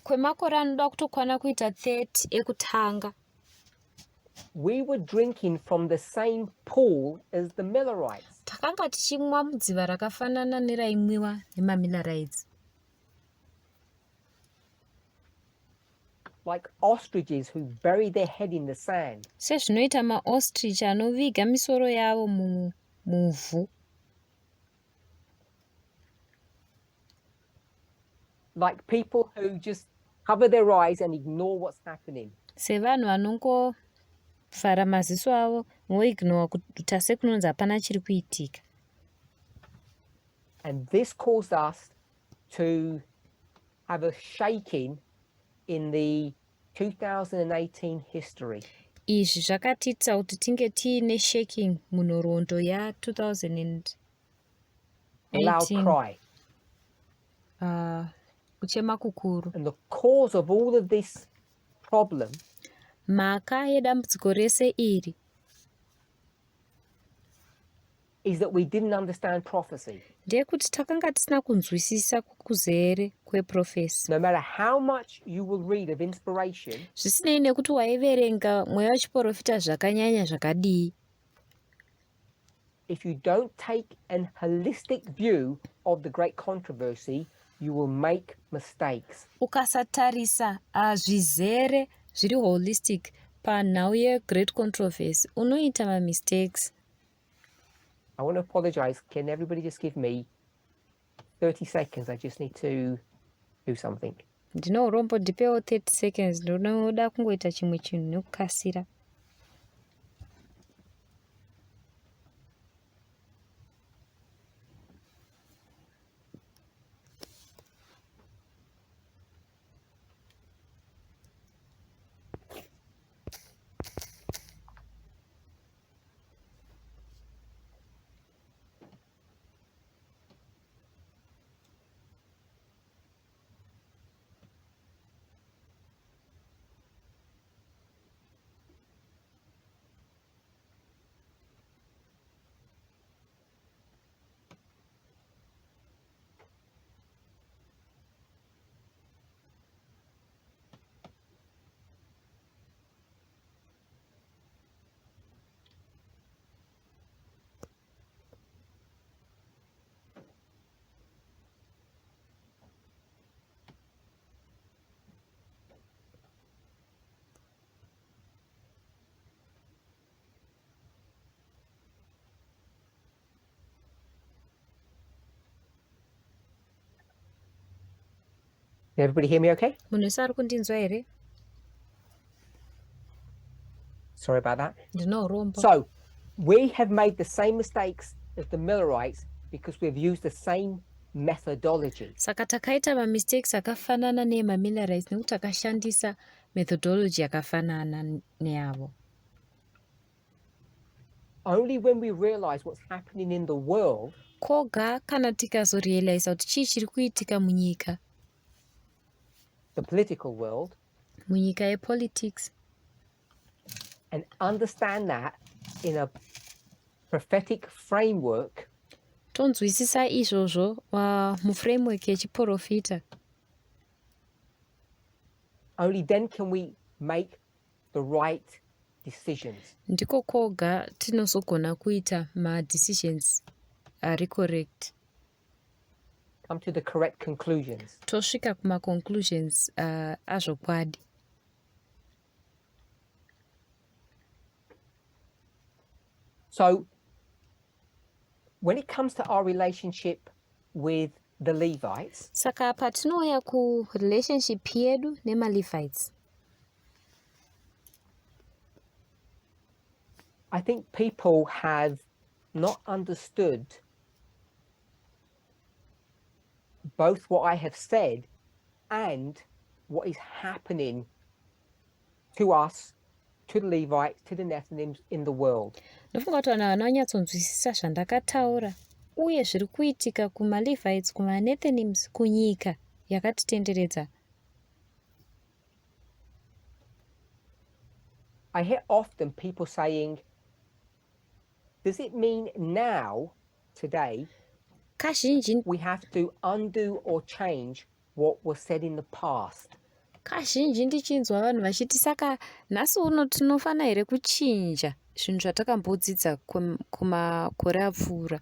kwemakore anoda kutokwana kuita 30 ekutanga, we were drinking from the same pool as the Millerites. takanga tichimwa mudziva rakafanana neraimwiwa nemamillerites, like ostriches who bury their head in the sand. sezvinoita maostrich anoviga misoro yavo muvhu, like people who just cover their eyes and ignore what's happening. sevanhu vanongovhara maziso avo voignora kuita sekunonzi hapana chiri kuitika. And this caused us to have a shaking in the 2018 history. Izvi zvakatiitisa kuti tinge tiine shaking munhoroondo ya2018, A loud cry. kuchema kukuru. And the cause of all of this problem Mhaka yedambudziko rese iri is that we didn't understand prophecy. ndeyekuti takanga tisina kunzwisisa kuzere kweprofesi. No matter how much you will read of inspiration, zvisinei nekuti waiverenga mweya wachiprofita zvakanyanya zvakadii, if you don't take an holistic view of the great controversy, you will make mistakes. ukasatarisa zvizere zviri holistic panhau yegreat controversy unoita mamistakes. I want to apologize. Can everybody just give me 30 seconds? I just need to do something. Ndinourombo ndipewo 30 seconds, ndinoda kungoita chimwe chinhu nekukasira. Everybody hear me okay? munhu wese ari kundinzwa here? Sorry about that. Ndine urombo. So we have made the same mistakes as the Millerites because we've used the same methodology. Saka takaita mamistakes akafanana neemamillerites nekuti takashandisa methodology yakafanana neavo. Only when we realize what's happening in the world Koga kana tikazorealiza kuti chii chiri kuitika munyika, the political world, munyika yepolitics, and understand that in a prophetic framework, tonzwisisa izvozvo muframework yechiprofita, only then can we make the right decisions. ndiko koga tinozogona kuita madecisions ari correct, Come to the correct conclusions. tosvika kumaconclusions azvokwadi. So when it comes to our relationship with the Levites, Saka patinouya kurelationship yedu nemalevites, I think people have not understood both what I have said and what is happening to us, to the Levites, to the Nethinims in the world. ndofunga kuti vanhu havana kunyatsonzwisisa zvandakataura uye zviri kuitika kumalevites, kumanethinims, kunyika yakatitenderedza. I hear often people saying, does it mean now, today, Kazhinji we have to undo or change what was said in the past? kazhinji ndichinzwa vanhu vachiti saka nhasi uno tinofana here kuchinja zvinhu zvatakambodzidza kumakore apfuura.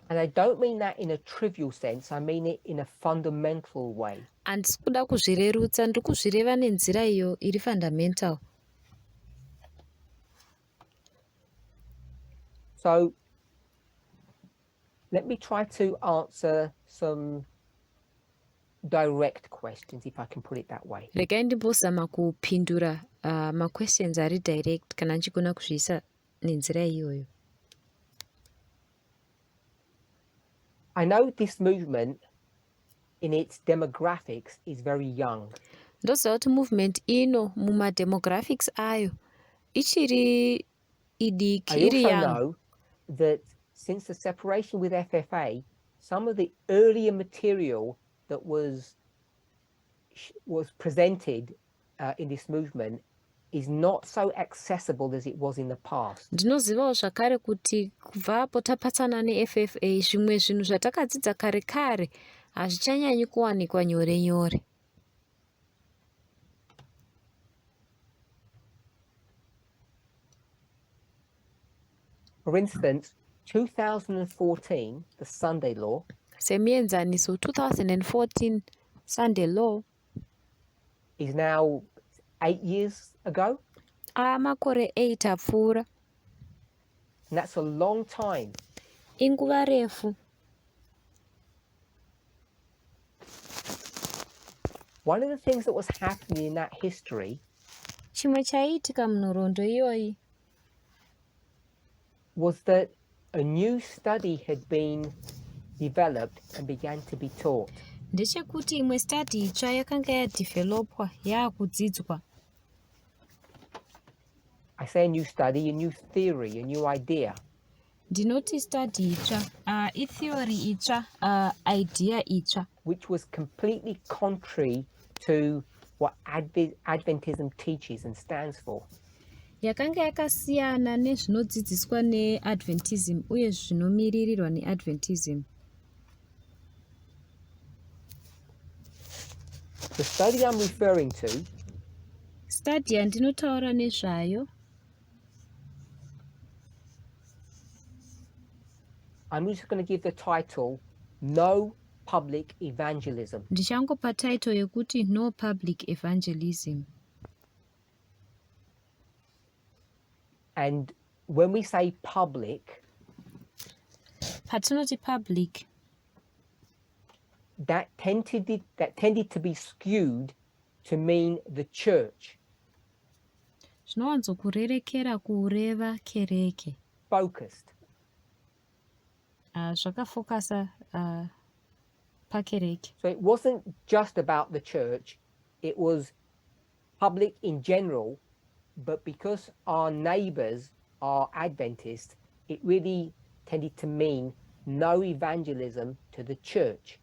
And I don't mean that in a trivial sense, I mean it in a fundamental way. Handisi kuda kuzvirerutsa, ndiri kuzvireva nenzira iyo iri fundamental. So let me try to answer some direct questions, if I can put it that way. Regai ndimbozama kupindura maquestions ari direct kana ndichigona kuzviisa nenzira iyoyo. I know this movement in its demographics is very young. Ndoziva kuti movement ino mumademographics ayo ichiri idiki, I iri also young. know that since the separation with FFA, some of the earlier material that was presented in this movement is not so accessible as it was in the past. Ndinozivawo zvakare kuti kubva apo tapatsana neFFA zvimwe zvinhu zvatakadzidza kare kare hazvichanyanyi kuwanikwa nyore nyore. For instance, 2014, the Sunday law, Semienzaniso 2014 Sunday law is now 8 years ago, makore 8 apfuura. and that's a long time. Inguva refu. One of the things that was happening in that history Chimwe chaiitika munhoroondo iyoyi was that a new study had been developed and began to be taught. ndechekuti imwe study itsva yakanga yadhivhelopwa yaakudzidzwa. I say a new study, a new theory, a new idea. Ndinoti study itsva, itheory itsva, idea itsva, which was completely contrary to what Adventism teaches and stands for. yakanga yakasiyana nezvinodzidziswa neadventism uye zvinomiririrwa neadventism. The study I'm referring to Study yandinotaura nezvayo, I'm just going to give the title, No Public Evangelism. ndichangopa title yekuti No Public Evangelism. And when we say public, Patinoti public, that tended to be skewed to mean the church. Zvinowanzokurerekera kureva kereke. Focused. Zvakafokasa pakereke. So it wasn't just about the church, it was public in general, but because our neighbors are Adventists, it really tended to mean no evangelism to the church.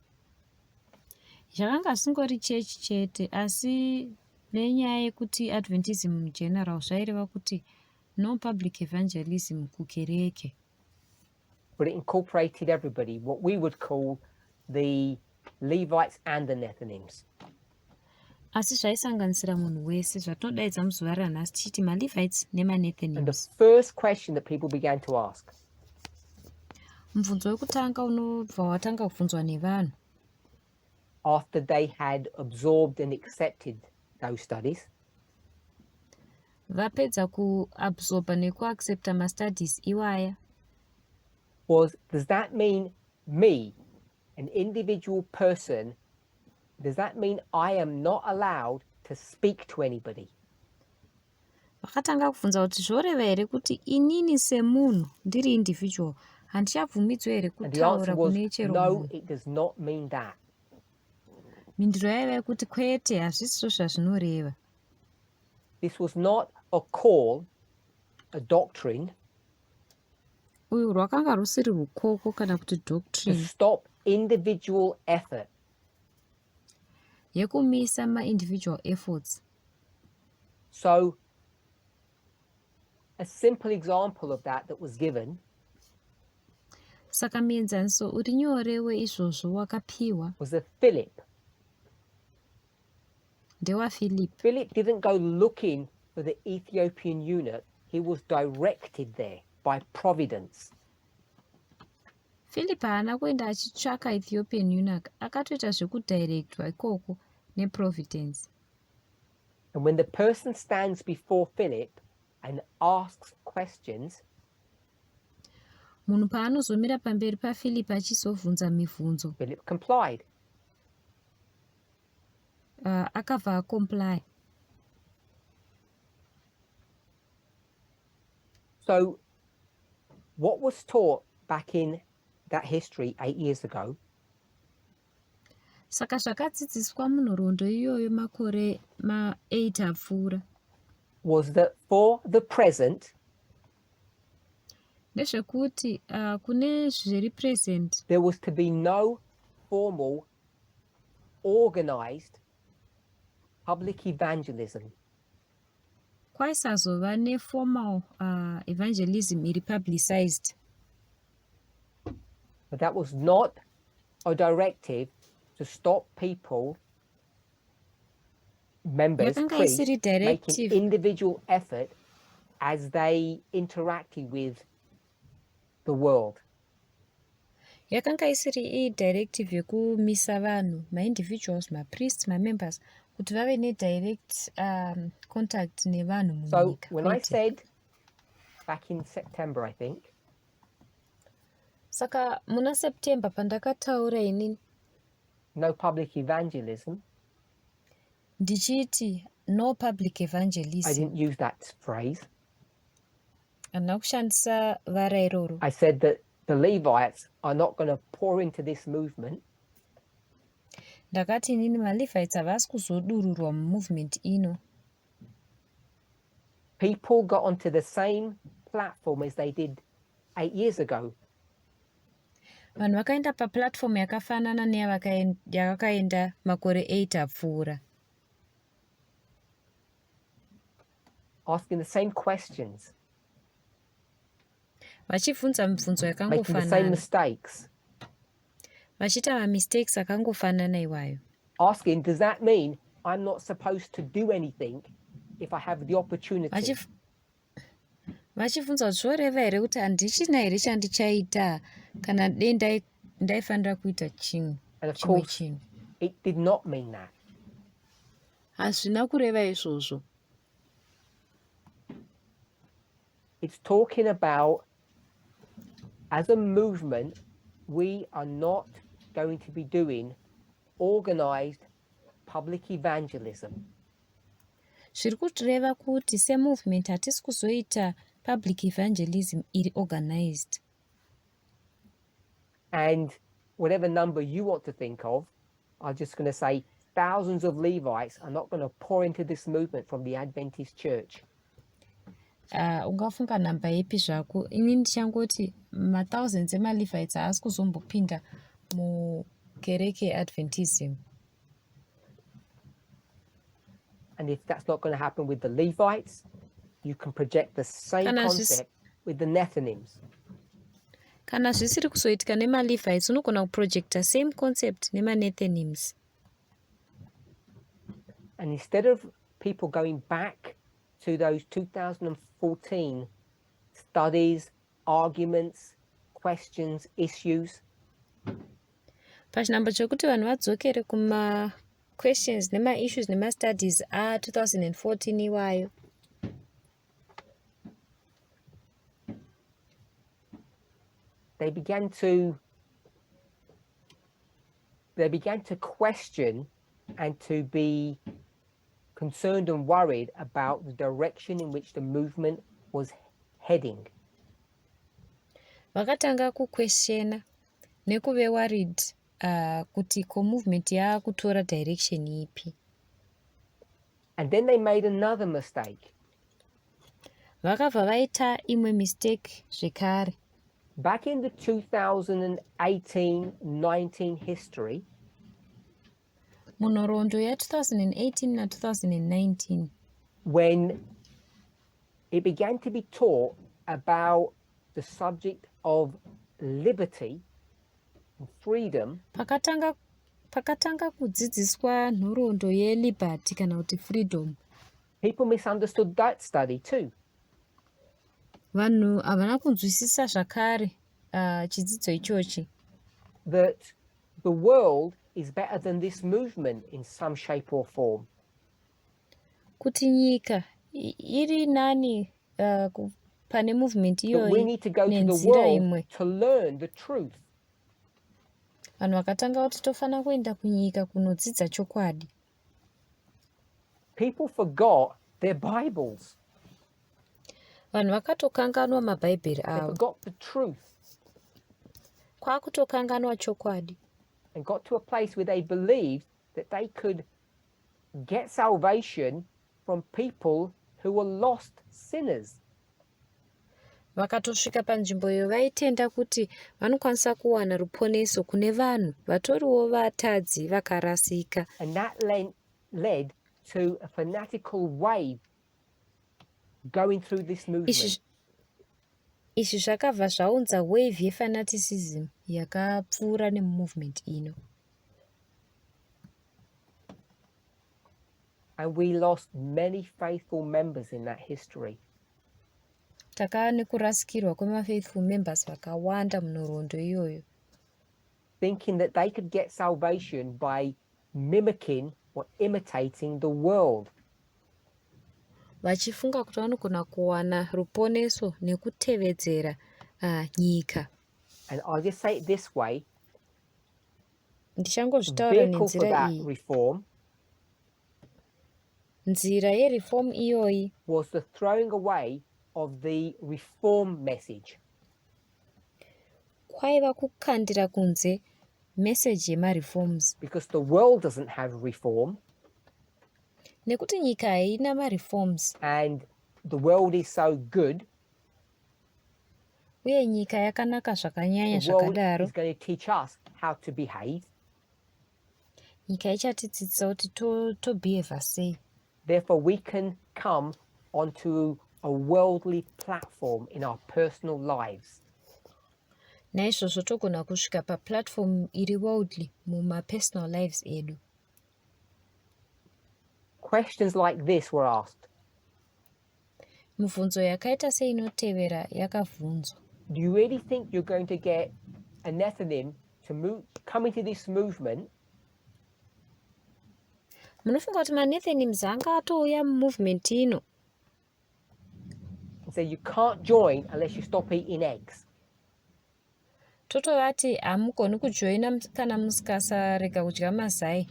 Zvakanga zvisingori chechi chete, asi nenyaya yekuti Adventism in general zvaireva kuti no public evangelism kukereke. But it incorporated everybody, what we would call the Levites and the Nethinims. Asi zvaisanganisira munhu wese, zvatinodaidza muzuva ranhasi tichiti maLevites And the nemanethinims. first question that people began to ask Mubvunzo wekutanga unobva watanga kubvunzwa nevanhu after they had absorbed and accepted those studies vapedza kuabsorba nekuaccepta mastudies iwaya was, does that mean me, an individual person, does that mean I am not allowed to speak to anybody? vakatanga kubvunza kuti zvoreva here kuti inini semunhu ndiri individual handichabvumidzwa here And the answer kutaura was, kune chero no, munhu. it does not mean that. Mhinduro yaiva yekuti kwete, hazvisizvo zvazvinoreva. This was not a call, a doctrine, Uyu rwakanga rusiri rukoko kana kuti to doctrine stop individual effort. yekumisa ma-individual efforts. So a simple example of that was given Saka muenzaniso uri nyore weizvozvo wakapiwa was that Philip ndewaPhilip. Philip didn't go looking for the Ethiopian eunuch. He was directed there by providence. Philip haana kuenda achitsvaka Ethiopian eunuch, akatoita zvekudirectwa ikoko neprovidence. And when the person stands before Philip and asks questions, Munhu paanozomira pamberi paPhilip achizobvunza mibvunzo, Philip complied. akabva acomply. So what was taught back in that history 8 years ago Saka zvakadzidziswa munhoroondo iyoyo makore ma8 apfuura was that for the present, ndezvekuti kune zviri present there was to be no formal, organized public evangelism. kwaisazova neformal evangelism iri publicized. But that was not a directive to stop people, members, Yakanga priests, isiri making directive. individual effort as they interacted with the world. Yakanga isiri directive yekumisa vanhu, ma-individuals, ma-priests, ma-members, kuti vave ne-direct contact nevanhu So munyika. when I kwete. said back in September, I think, Saka muna September pandakataura inini no public evangelism, ndichiti no public I evangelism, didn't use that phrase. handina kushandisa vara iroro. I said that the Levites are not going to pour into this movement Ndakati inini maLevites havasi kuzodururwa mumovement ino. people got onto the same platform as they did 8 years ago. Vanhu vakaenda paplatform yakafanana neyavakaenda makore 8 apfuura, Asking the same questions, vachibvunza mibvunzo making the same yakangofanana, mistakes, vachiita mamistakes akangofanana iwayo. asking, does that mean I'm not supposed to do anything if I have the opportunity? Vachibvunza kuti zvoreva here kuti handichina here chandichaita kana dai ndaifanira kuita chimwe And of chimwe course, chinhu. it did not mean that. Hazvina kureva izvozvo. It's talking about, as a movement, we are not going to be doing organized public evangelism. Zviri kureva kuti semovement hatisi kuzoita public evangelism iri organized. And whatever number you want to think of, I'm just going to say thousands of Levites are not going to pour into this movement from the Adventist church. Ungafunga namba ipi zvako, ini ndichangoti ma-thousands ema-Levites haasi kuzombopinda mukereke yeAdventism. And if that's not going to happen with the Levites, you can project the same concept with the Nethinims. Kana zvisiri kuzoitika nema-Levites, unogona kuprojecta same concept nema-Nethinims. And instead of people going back to those 2014 studies, arguments, questions, issues, pachinamba chokuti vanhu vadzokere kuma-questions nema-issues nema-studies 2014 iwayo, they began to question and to be concerned and worried about the direction in which the movement was heading. vakatanga kuquestiona nekuve worried kuti ko movement yaakutora direction ipi. And then they made another mistake. Vakabva vaita imwe mistake zvekare. Back in the 2018-19 history, munhoroondo ya2018 na2019, when it began to be taught about the subject of liberty and freedom, pakatanga kudzidziswa nhoroondo yeliberty kana kuti freedom, people misunderstood that study too. vanhu havana kunzwisisa zvakare chidzidzo ichochi. That the world is better than this movement in some shape or form. Kuti nyika iri nani pane movement iyoyi. We need to go to the world to learn the truth. Vanhu vakatanga kuti tofana kuenda kunyika kunodzidza chokwadi. People forgot their Bibles. Vanhu vakatokanganwa mabhaibheri avo. They forgot the truth. Kwakutokanganwa chokwadi. And got to a place where they believed that they could get salvation from people who were lost sinners. Vakatosvika panzvimbo iyo vaitenda kuti vanokwanisa kuwana ruponeso kune vanhu vatoriwo vatadzi vakarasika. And that led to a fanatical wave going through this movement. Izvi zvakabva zvaunza wave yefanaticism yakapfuura nemovement ino. And we lost many faithful members in that history. Takava nekurasikirwa kwema-faithful members vakawanda munhoroondo iyoyo. Thinking that they could get salvation by mimicking or imitating the world. Vachifunga kuti vanogona kuwana ruponeso nekutevedzera nyika. And I'll just say it this way. Ndichangozvitaura nenzira iyi. Reform nzira yereform iyoyi was the throwing away of the reform message. Kwaiva kukandira kunze message yema-reforms. Because the world doesn't have reform. Nekuti nyika haina ma-reforms. And the world is so good. Uye nyika yakanaka zvakanyanya zvakadaro. The world is going to teach us how to behave. Nyika ichatidzidzisa kuti to-behave sei. Therefore, we can come onto a worldly platform in our personal lives. Naizvozvo togona kusvika paplatform iri worldly muma-personal lives edu. Questions like this were asked. Mibvunzo yakaita seinotevera yakabvunzwa. Do you really think you're going to get a Nethinim to come into this movement? Munofunga kuti ma-Nethinims angatouya mumovement ino? And say you can't join unless you stop eating eggs. totovati hamugoni kujoina kana musikasarega kudya mazai.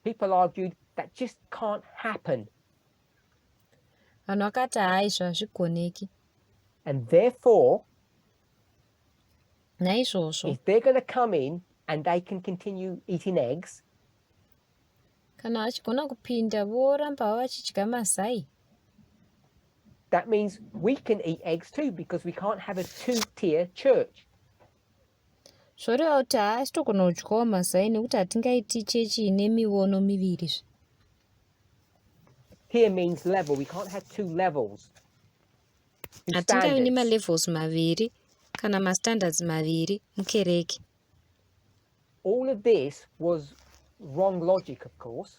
People argued that just can't happen. Vanhu vakati haizvo hazvigoneki. And therefore, naizvozvo if they're going to come in and they can continue eating eggs, kana vachigona kupinda voramba vachidya mazai, that means we can eat eggs too, because we can't have a two-tier church. zvoreva kuti haasi togona kudyawo mazai nekuti hatingaiti chechi ine miono miviri. Here means level. We can't have two levels. Hatingavi nemalevels maviri kana mastandards maviri mukereke. All of this was wrong logic, of course.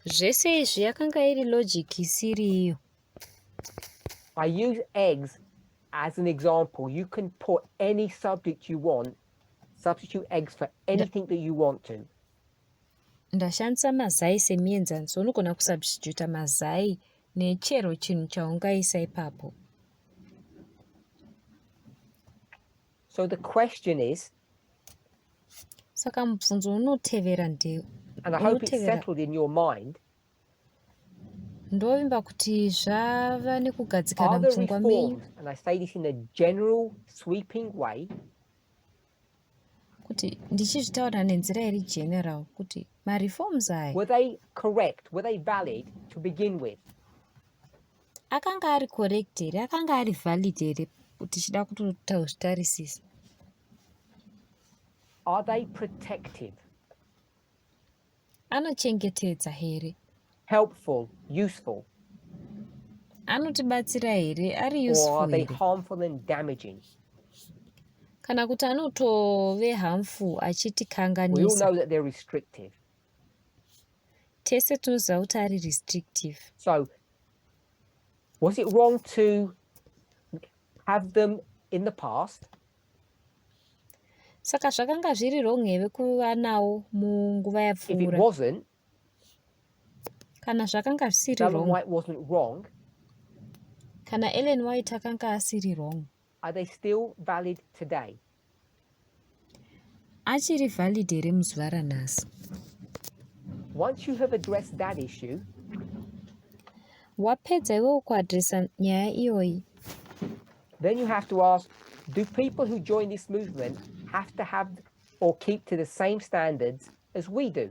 Zvese izvi yakanga iri logic isiri iyo. I use eggs as an example. You can put any subject you want, substitute eggs for anything that you want to. Ndashandisa mazai semienzaniso, unogona kusubstituta mazai nechero chinhu chaungaisa ipapo. So the question is, saka mubvunzo unotevera ndeu, and I hope it's settled in your mind, ndovimba kuti zvava nekugadzikana are the mupfungwa menyu. reforms, and I say this in a general sweeping way, kuti ndichizvitaura nenzira iri general kuti mareforms aya were they correct, were they valid to begin with? akanga ari correct here, akanga ari valid here kuti tichida kutozvitarisisa. Are they protective, anochengetedza here, helpful, useful, anotibatsira here, ari or useful are they here, harmful and damaging? kana kuti anotove harmful We all achitikanganisa. know that they're restrictive. Tese tinoziva kuti ari restrictive. So, was it wrong to have them in the past? Saka zvakanga zviri wrong here kuva nawo munguva If it yapfuura. wasn't, Kana zvakanga zvisiri Ellen wrong, White wasn't wrong, kana Ellen White akanga asiri wrong, are they still valid today? achiri valid here muzuva ranhasi. Once you have addressed that issue, Wapedza iwewo kuadresa nyaya iyoyi, then you have to ask, do people who join this movement have to have or keep to the same standards as we do?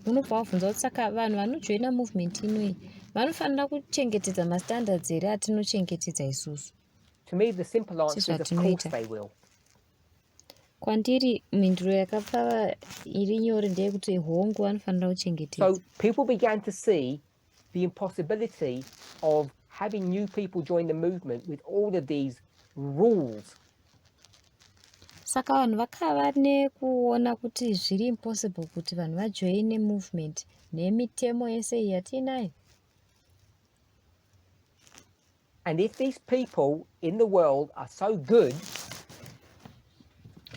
unobva wabvunza kuti saka vanhu vanojoina movement inoyi vanofanira kuchengetedza mastandards here atinochengetedza isusu. To me, the simple answer is, of course, Sezvatinoita. they will. Kwandiri mhinduro yakapfava iri nyore ndeyekuti hongu vanofanira kuchengetedza. So people began to see the impossibility of having new people join the movement with all of these rules. Saka vanhu vakava nekuona kuti zviri impossible kuti vanhu vajoine movement nemitemo yese iyi yatiinayo. And if these people in the world are so good,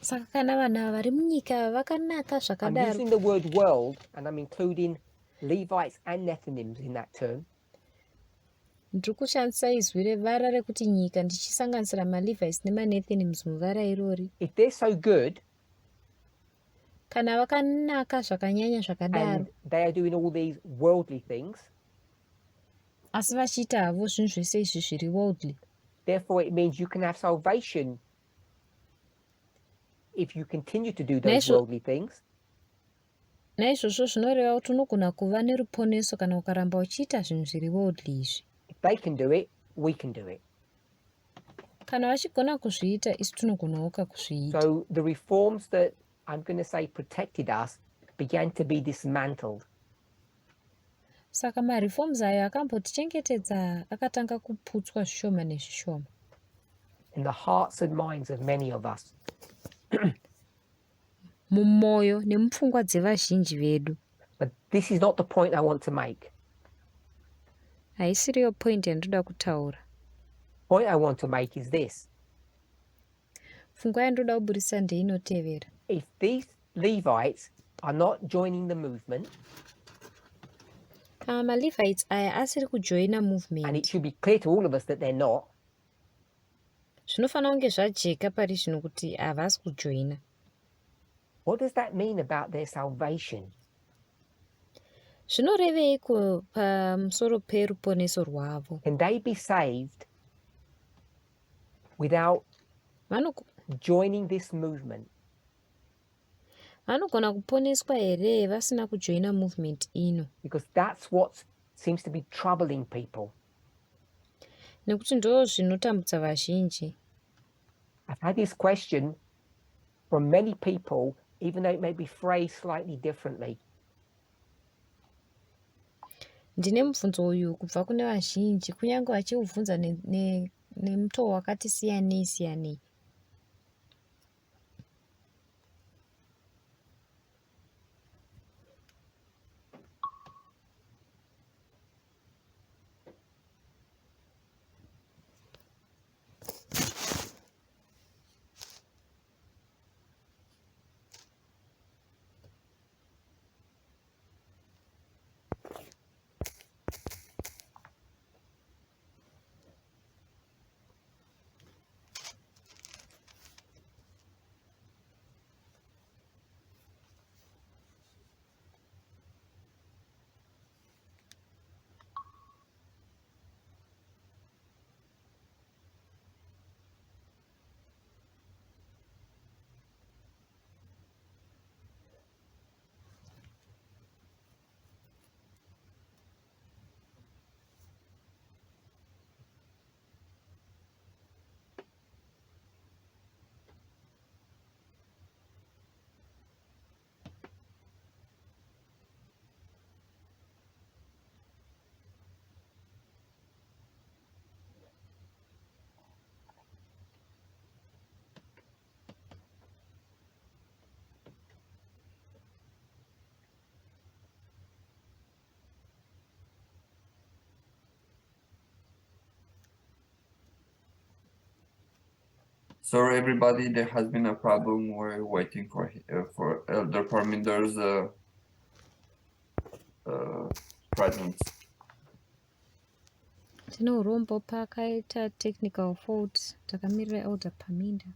Saka kana vanhu ava vari munyika vakanaka I'm zvakadaro, using the word world and I'm including Levites and Nethinims in that term, ndiri kushandisa izwi revara rekuti nyika ndichisanganisira maLevites nemanethinims muvara irori. if they're so good Kana vakanaka zvakanyanya zvakadaro, and they are doing all these worldly things, asi vachiita havo zvinhu zvese izvi zviri worldly, therefore it means you can have salvation if you continue to do those Naizvo- worldly things. naizvozvo zvinoreva kuti unogona kuva neruponeso kana ukaramba uchiita zvinhu zviri worldly izvi. If they can do it, we can do it. Kana vachigona kuzviita, isu tinogonawoka kuzviita. So the reforms that I'm going to say protected us began to be dismantled. Saka mareforms ayo akambotichengetedza akatanga kuputswa zvishoma nezvishoma In the hearts and minds of many of us. mumwoyo nemupfungwa dzevazhinji vedu. But this is not the point I want to make. Haisiriyo point yandoda kutaura. Point I want to make is this. Pfungwa yandoda kuburisa ndeinotevera. If these Levites are not joining the movement, Kana maLevites aya asiri kujoina and it movement, should be clear to all of us that they're not, zvinofanira kunge zvajeka pari zvino kuti havasi kujoina. What does that mean about their salvation? Zvinoreveiko pamusoro peruponeso rwavo? Can they be saved without joining this movement? Vanogona kuponeswa here vasina kujoina movement ino? Because that's what seems to be troubling people. Nekuti ndo zvinotambudza vazhinji. I've had this question from many people, even though it may be phrased slightly differently. Ndine mubvunzo uyu kubva kune vazhinji, kunyange vachiubvunza nemutoo wakati siyanei siyanei. Sorry, everybody. There has been a problem. We're waiting for Elder Parminder's presence. Tine urombo pakaita technical fault, takamirira Elder Parminder.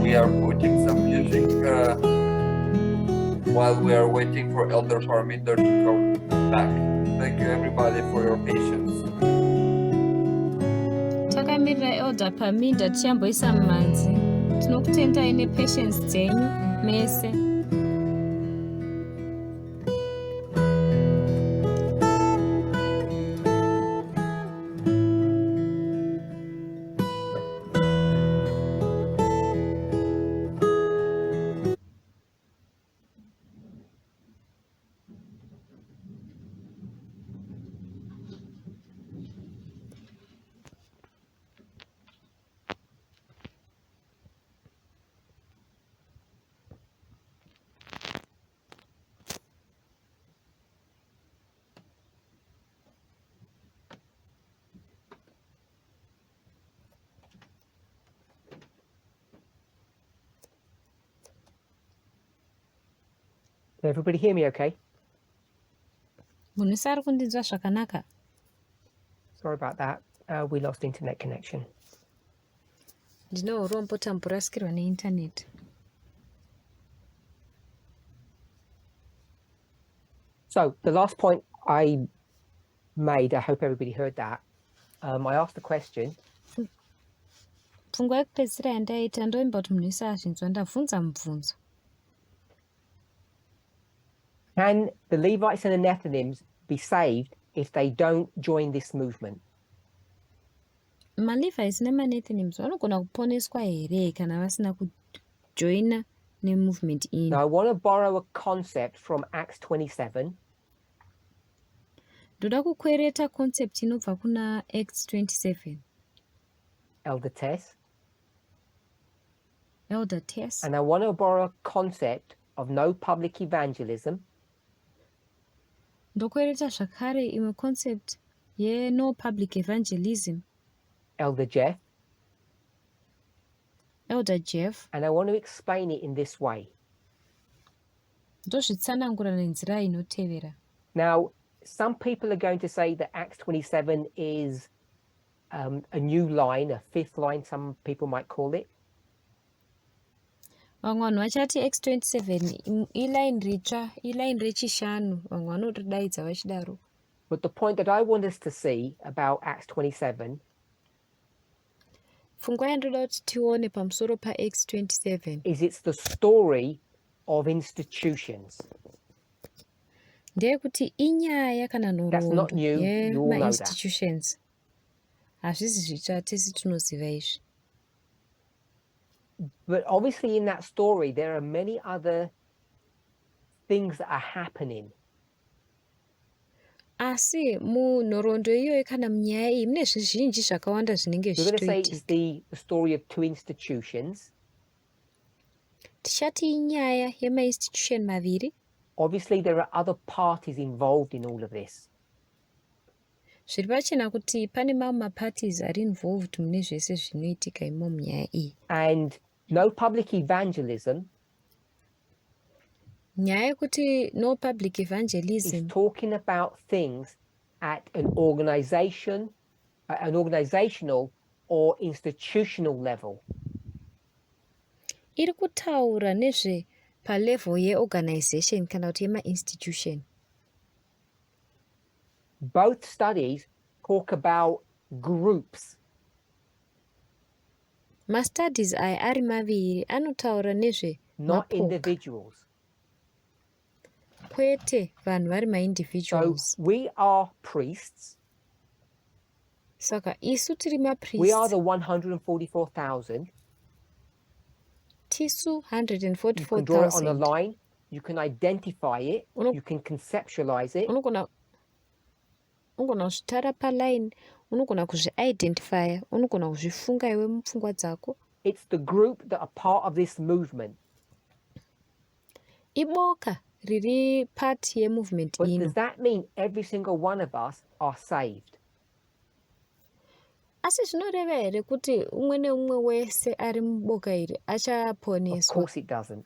We are putting some music while we are waiting for Elder Parminder to come back. Thank you, everybody, for your patience. Takamirira Elder Parminder tichimboisa mumhanzi. Tinokutendai nepatience dzenyu mese. Can everybody hear me okay? Munhu wese ari kundinzwa zvakanaka? Sorry about that. We lost internet connection. Ndine urombo tamborasikirwa neindaneti. So the last point I made, I hope everybody heard that. I asked the question. Pfungwa yekupedzisira yandaita ndoimba kuti munhu wese azvinzwa ndabvunza mubvunzo. Can the Levites and the Nethinims be saved if they don't join this movement? MaLevites nemaNethinims vanogona kuponeswa here kana vasina kujoina nemovement iyi? Now I want to borrow a concept from Acts 27. Ndoda kukwereta concept inobva kuna Acts 27. Elder Tess. Elder Tess. And I want to borrow a concept of no public evangelism. Ndokwereta zvakare imwe concept no public evangelism. Elder Jeff. Elder Jeff. And I want to explain it in this way. Ndozvitsanangura nenzira inotevera. Now, some people are going to say that Acts 27 is a new line, a fifth line, some people might call it. Vamwe vanhu vachati Acts 27 iline ritsva, iline rechishanu, vamwe vanotodaidza vachidaro. But the point that I want us to see about Acts 27 pfungwa yandoda kuti tione pamusoro paActs 27 is it's the story of institutions. ndeyekuti inyaya kana nhoroondo yemainstitutions. Hazvisi zvitsva, tese tinoziva izvi. But obviously in that story there are many other things that are happening. Asi munhoroondo iyoyo kana munyaya iyi mune zvizhinji zvakawanda zvinenge We're going to say it's zvichitoitika. the story of two institutions. Tichati inyaya yemainstitution maviri. Obviously there are other parties involved in all of this. Zviri pachena kuti pane mamwe maparties ari involved mune zvese zvinoitika imo munyaya iyi. And no public evangelism nyaya yekuti no public evangelism is talking about things at an organizational or institutional level. iri kutaura nezve palevel yeorganization kana kuti yemainstitution. Both studies talk about groups. Mastudies aya ari maviri anotaura nezve not mapoka, individuals. kwete vanhu vari So maindividuals. we are priests. Saka isu tiri We are mapriests, the 144,000. tisu You can draw it on a 144,000. line. You can identify it. You can conceptualize it. unogona kuzvitara paline, unogona kuzviidentifya, unogona kuzvifunga iwe mupfungwa dzako. It's the group that are part of this movement. Iboka riri part yemovement But ino. does that mean every single one of us are saved? Asi zvinoreva here kuti umwe neumwe wese ari muboka iri Of achaponeswa? course it doesn't.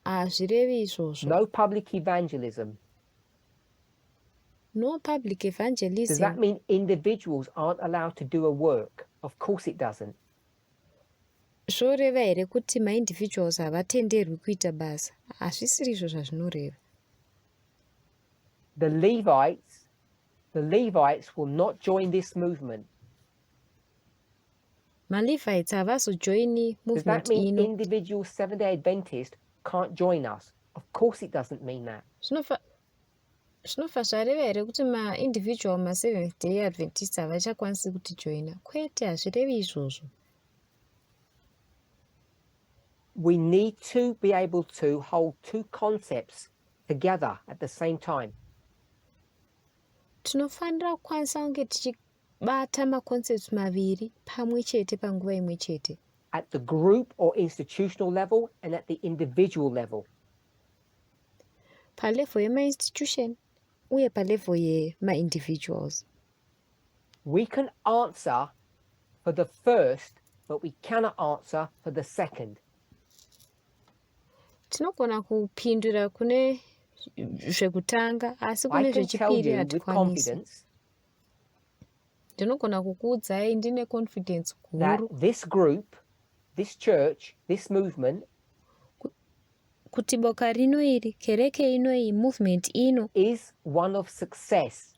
Hazvirevi izvozvo. No public evangelism. No public Does evangelism. that mean individuals aren't allowed to do a work? Of course it doesn't. Zvoreva here kuti maindividuals havatenderwi kuita basa? Hazvisiri izvo zvazvinoreva. The Levites will not join this movement. MaLevites havazojoini Does that movement mean ino. individual Seventh-day Adventists can't join us? Of course it doesn't mean that. Zvinofa zvareva here kuti maindividual ma-Seventh Day Adventists havachakwanisi kutijoina? Kwete, hazvirevi izvozvo. We need to be able to hold two concepts together at the same time. Tinofanira kukwanisa kunge tichibata maconcepts maviri pamwe chete panguva imwe chete. At the group or institutional level and at the individual level. Palevel yema-institution uye palevel yema-individuals. We can answer for the first, but we cannot answer for the second. tinogona kupindura kune zvekutanga asi I kune can tell zvechipiri you with hatikwanisi. confidence Ndinogona kukuudzai ndine confidence that guru this group, this church, this movement kuti boka rino iri, kereke ino iyi, movement ino is one of success.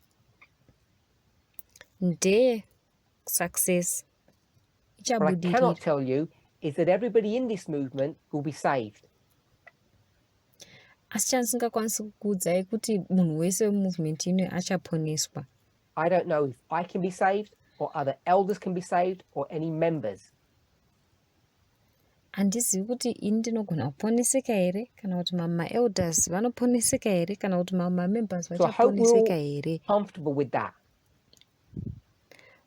ndeye success. What I cannot Ichabudirira. tell you is that everybody in this movement will be saved. Asi chandisingakwanisi kukuudzai kuti munhu wese wemovement ino achaponeswa. I don't know if I can be saved or other elders can be saved or any members. Handizivi kuti ini ndinogona kuponeseka here kana kuti mamwe elders vanoponeseka here kana kuti mamwe members So I hope we're vachaponeseka all here. comfortable with that.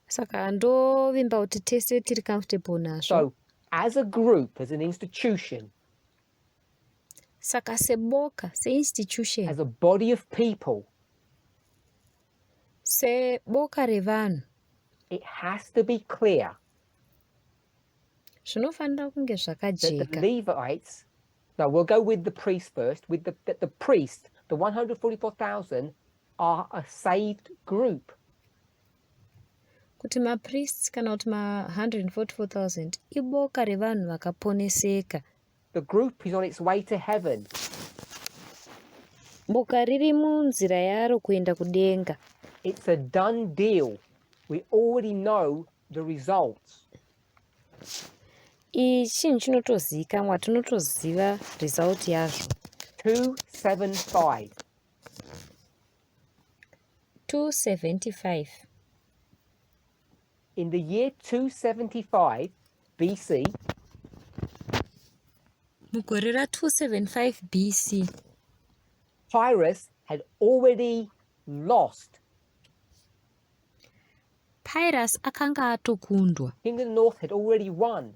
Saka ndovimba kuti tese tiri comfortable nazvo. So as a group, as an institution, Saka seboka, seinstitution, as a body of people, seboka revanhu, it has to be clear zvinofanira kunge that zvakajeka. the Levites, now we'll go with the priest first, with the priest, the 144,000 are a saved group. Kuti mapriests kana kuti ma-144,000 iboka revanhu vakaponeseka. The group is on its way to heaven. Boka riri munzira yaro kuenda kudenga. It's a done deal. We already know the results. Chinhu chinotozivikanwa, tinotoziva result yazvo. 275. 275. In the year 275 BC, Mugore ra275 BC, Pyrrhus had already lost. Pyrrhus akanga atokundwa. King of the North had already won.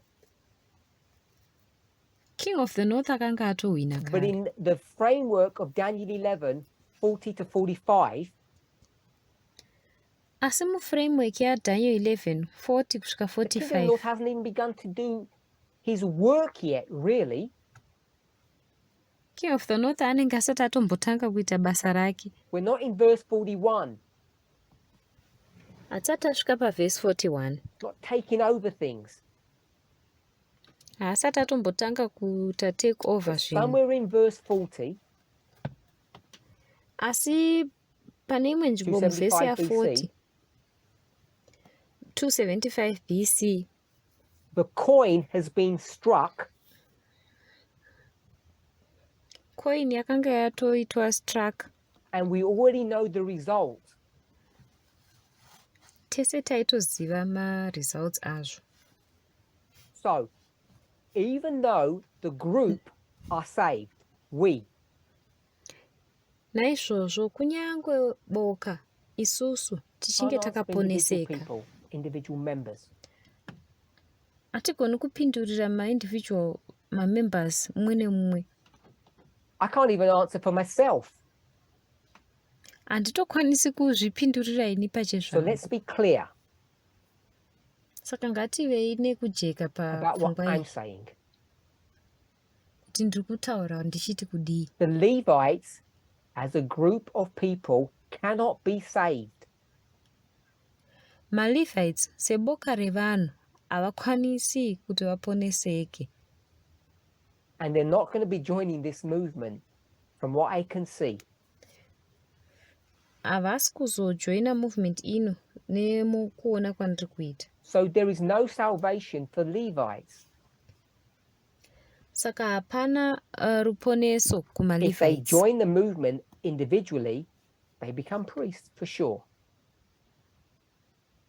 King of the North akanga atowina But kare. in the framework of Daniel 11, 40 to 45, Asi muframework yaDaniel 11, 40 kusvika the King of the North 45, hasn't even begun to do his work yet, really. King of the North anenge asati atombotanga kuita basa rake. We're not in verse 41, Hatsati asvika pavhesi 41. not taking over things. Haasati atombotanga kuita take over zvinhu. Somewhere in verse 40, Asi pane imwe nzvimbo muvhesi 275 ya40, BC, 275 BC, the coin has been struck coin yakanga yatoitwa struck. and we already know the result. Tese taitoziva ma-results azvo. So, even though the group are saved, we, Naizvozvo kunyangwe boka isusu tichinge can't answer for individual takaponeseka, people, individual members. hatigoni kupindurira ma-individual ma-members mumwe nemumwe. I can't even answer for myself. Handitokwanisi kuzvipindurira ini So pachezvangu. let's be clear Saka ngativei nekujeka about what papfungwa I'm iyi saying. kuti ndiri kutaura ndichiti kudii. The Levites, as a group of people, cannot be saved. MaLevites seboka revanhu havakwanisi kuti vaponeseke. And they're not going to be joining this movement, from what I can see. Havasi kuzojoina movement ino nemukuona kwandiri kuita. So there is no salvation for Levites. Saka hapana ruponeso If they kumaLevites. join the movement individually, they become priests for sure.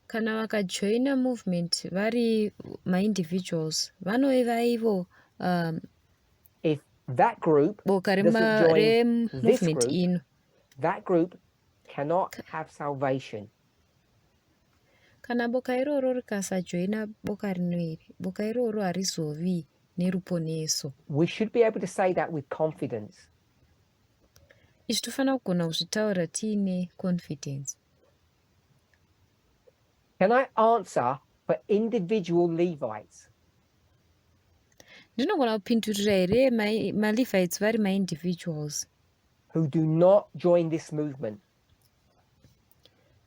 Kana vakajoina movement vari ma-individuals vanova ivo If that group boka doesn't join this removement group, ino. that group cannot have salvation. Kana boka iroro rikasajoina boka rino iri, boka iroro harizovi neruponeso. We should be able to say that with confidence. Izvi tofanira kugona kuzvitaura tiine confidence. Can I answer for individual Levites? ndinogona kupindurira here maLevites vari maindividuals who do not join this movement.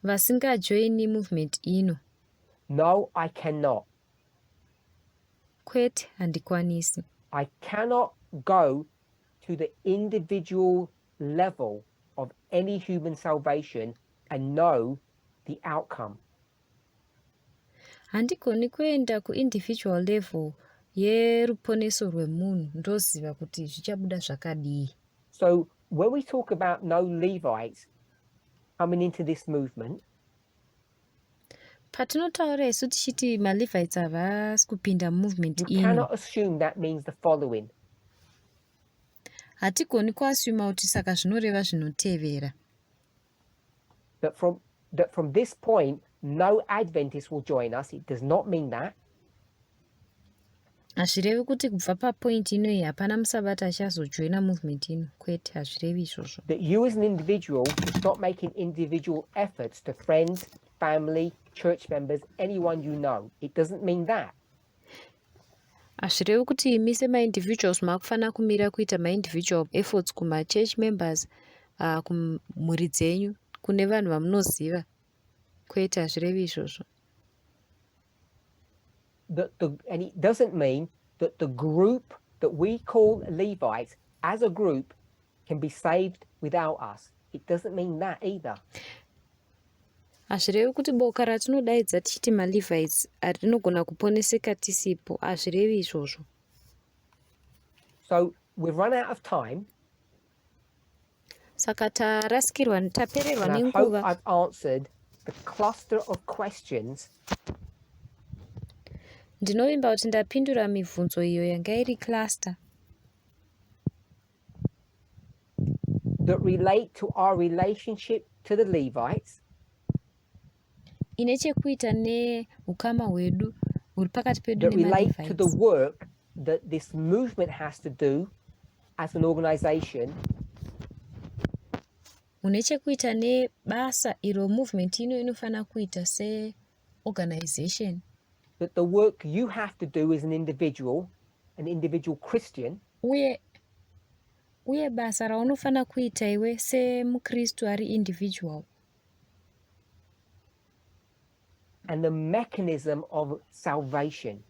vasingajoini movement ino. No, I cannot. Kwete, handikwanisi. I cannot go to the individual level of any human salvation and know the outcome. Handikoni kuenda kuindividual level yeruponeso rwemunhu ndoziva kuti zvichabuda zvakadii. So when we talk about no Levites coming into this movement, patinotaura isu tichiti maLevites havasi kupinda movement you ino, cannot assume that means the following. hatigoni kuasuma kuti saka zvinoreva zvinotevera. That from this point, no Adventists will join us. It does not mean that. Hazvirevi kuti kubva papoint inoyi hapana musabata achazojoina movement ino. Kwete, hazvirevi izvozvo. That you as an individual should stop making individual efforts to friends, family, church members, anyone you know. It doesn't mean that. Hazvirevi kuti imi semaindividuals makufanira kumira kuita maindividual efforts kuma-church members, kumhuri dzenyu, kune vanhu vamunoziva. Kwete, hazvirevi izvozvo. And it doesn't mean that the group that we call Levites as a group can be saved without us. It doesn't mean that either. Hazvirevi kuti boka ratinodaidza tichiti maLevites rinogona kuponeseka tisipo. Hazvirevi izvozvo. So we've run out of time. Saka tapererwa And I hope nenguva. I've answered the cluster of questions Ndinovimba kuti ndapindura mibvunzo iyo yanga iri cluster that relate to our relationship to the Levites, ine chekuita neukama hwedu huri pakati pedu that relate to the nemaLevites, work that this movement has to do as an organization, une chekuita nebasa iro movement ino inofanira kuita seorganization, that the work you have to do as an individual Christian, uye basa raunofanira kuita iwe semukristu ari individual, and the mechanism of salvation.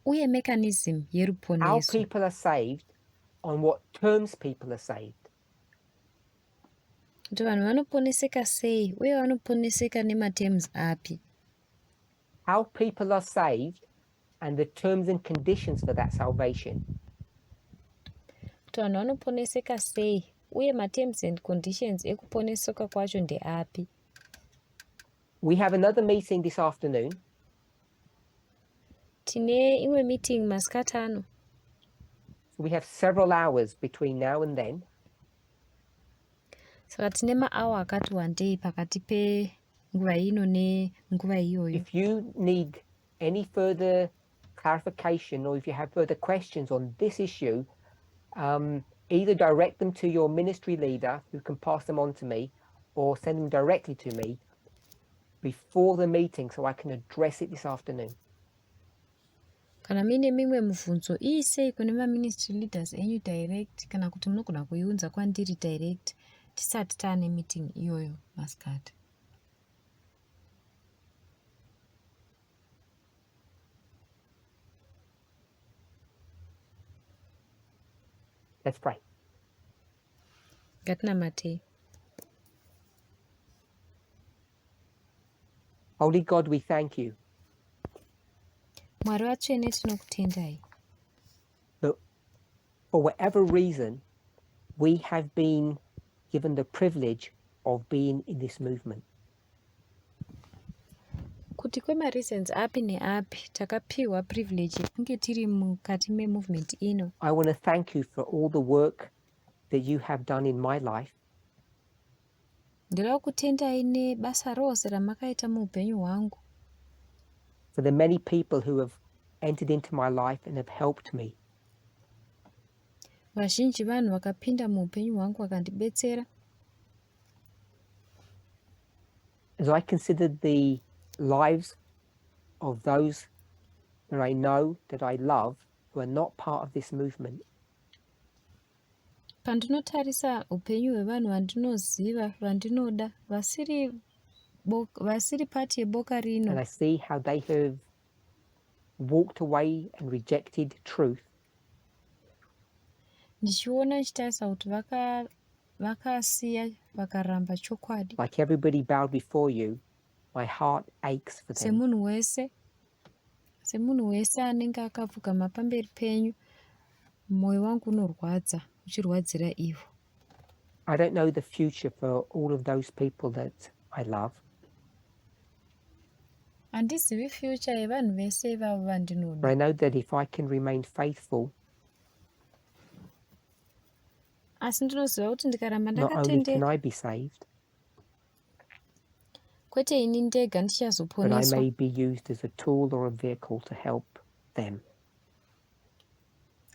uye mechanism How yeruponeso, people are saved, on what terms people are saved. kuti vanhu vanoponeseka sei uye vanoponeseka nematerms api. How people are saved and the terms and conditions for that salvation. Kuti vanhu vanoponeseka sei uye materms and conditions ekuponeseka kwacho ndeapi. We have another meeting this afternoon. Tine imwe meeting masikati ano, So we have several hours between now and then. saka tine maawa akati wandei pakati penguva ino nenguva iyoyo. If you need any further clarification or if you have further questions on this issue, either direct them to your ministry leader who can pass them on to me, or send them directly to me before the meeting so I can address it this afternoon. Kana mine mimwe mibvunzo iisei kune maministry leaders enyu direct, kana kuti munogona kuiunza kwandiri direct tisati taane meeting iyoyo masikati. Let's pray. Ngatinamatei. Holy God, we thank you Mwari vatsvene tinokutendai that for whatever reason, we have been given the privilege of being in this movement. kuti kwemareasons api neapi takapiwa privilege yekunge tiri mukati memovement ino. I want to thank you for all the work that you have done in my life. Ndoda kutendai nebasa rose ramakaita muupenyu hwangu, For the many people who have entered into my life and have helped me. vazhinji vanhu vakapinda muupenyu hwangu vakandibetsera. As I considered the lives of those where I know that I love who are not part of this movement. Pandinotarisa upenyu hwevanhu vandinoziva, vandinoda, vasiri pati yeboka rino, And I see how they have walked away and rejected truth, ndichiona nichitarisa kuti vakasiya vakaramba chokwadi. like everybody bowed before you, my heart aches for them. semunhu wese anenge akapfugama pamberi penyu, mwoyo wangu unorwadza uchirwadzira ivo. I don't know the future for all of those people that I love. Handizivi future yevanhu vese ivavo But vandinoda. I know that if I can remain faithful, Asi ndinoziva kuti ndikaramba not only can ndakatendeka, I be saved, kwete ini ndega but I ndichazoponeswa, may be used as a tool or a vehicle to help them.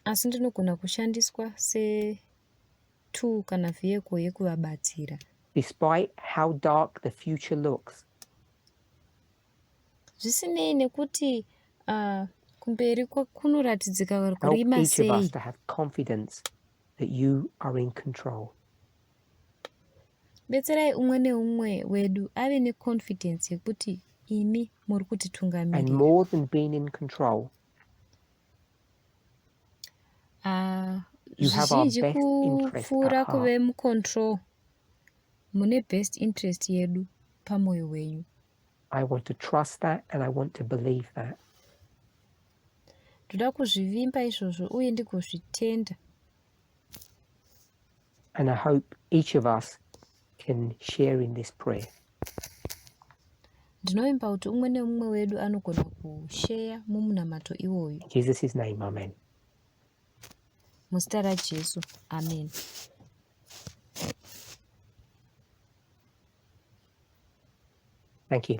asi ndinogona kushandiswa se-tool kana vehicle yekuvabatsira. Despite how dark the future looks, Zvisinei nekuti kumberi kunoratidzika help kurima each of us sei, to have confidence that you are in control. betserai umwe neumwe wedu ave neconfidence yekuti imi muri And kutitungamirira. more than being in control, you have our Zvizhinji best interest kupfuura at heart. kuve mucontrol, mune best interest yedu pamwoyo wenyu. I want to trust that and I want to believe that. Ndoda kuzvivimba izvozvo uye ndigozvitenda. And I hope each of us can share in this prayer. Ndinovimba kuti umwe neumwe wedu anogona kusheya mumunamato iwoyu. In Jesus' name, amen. Muzita raJesu, amen. Thank you.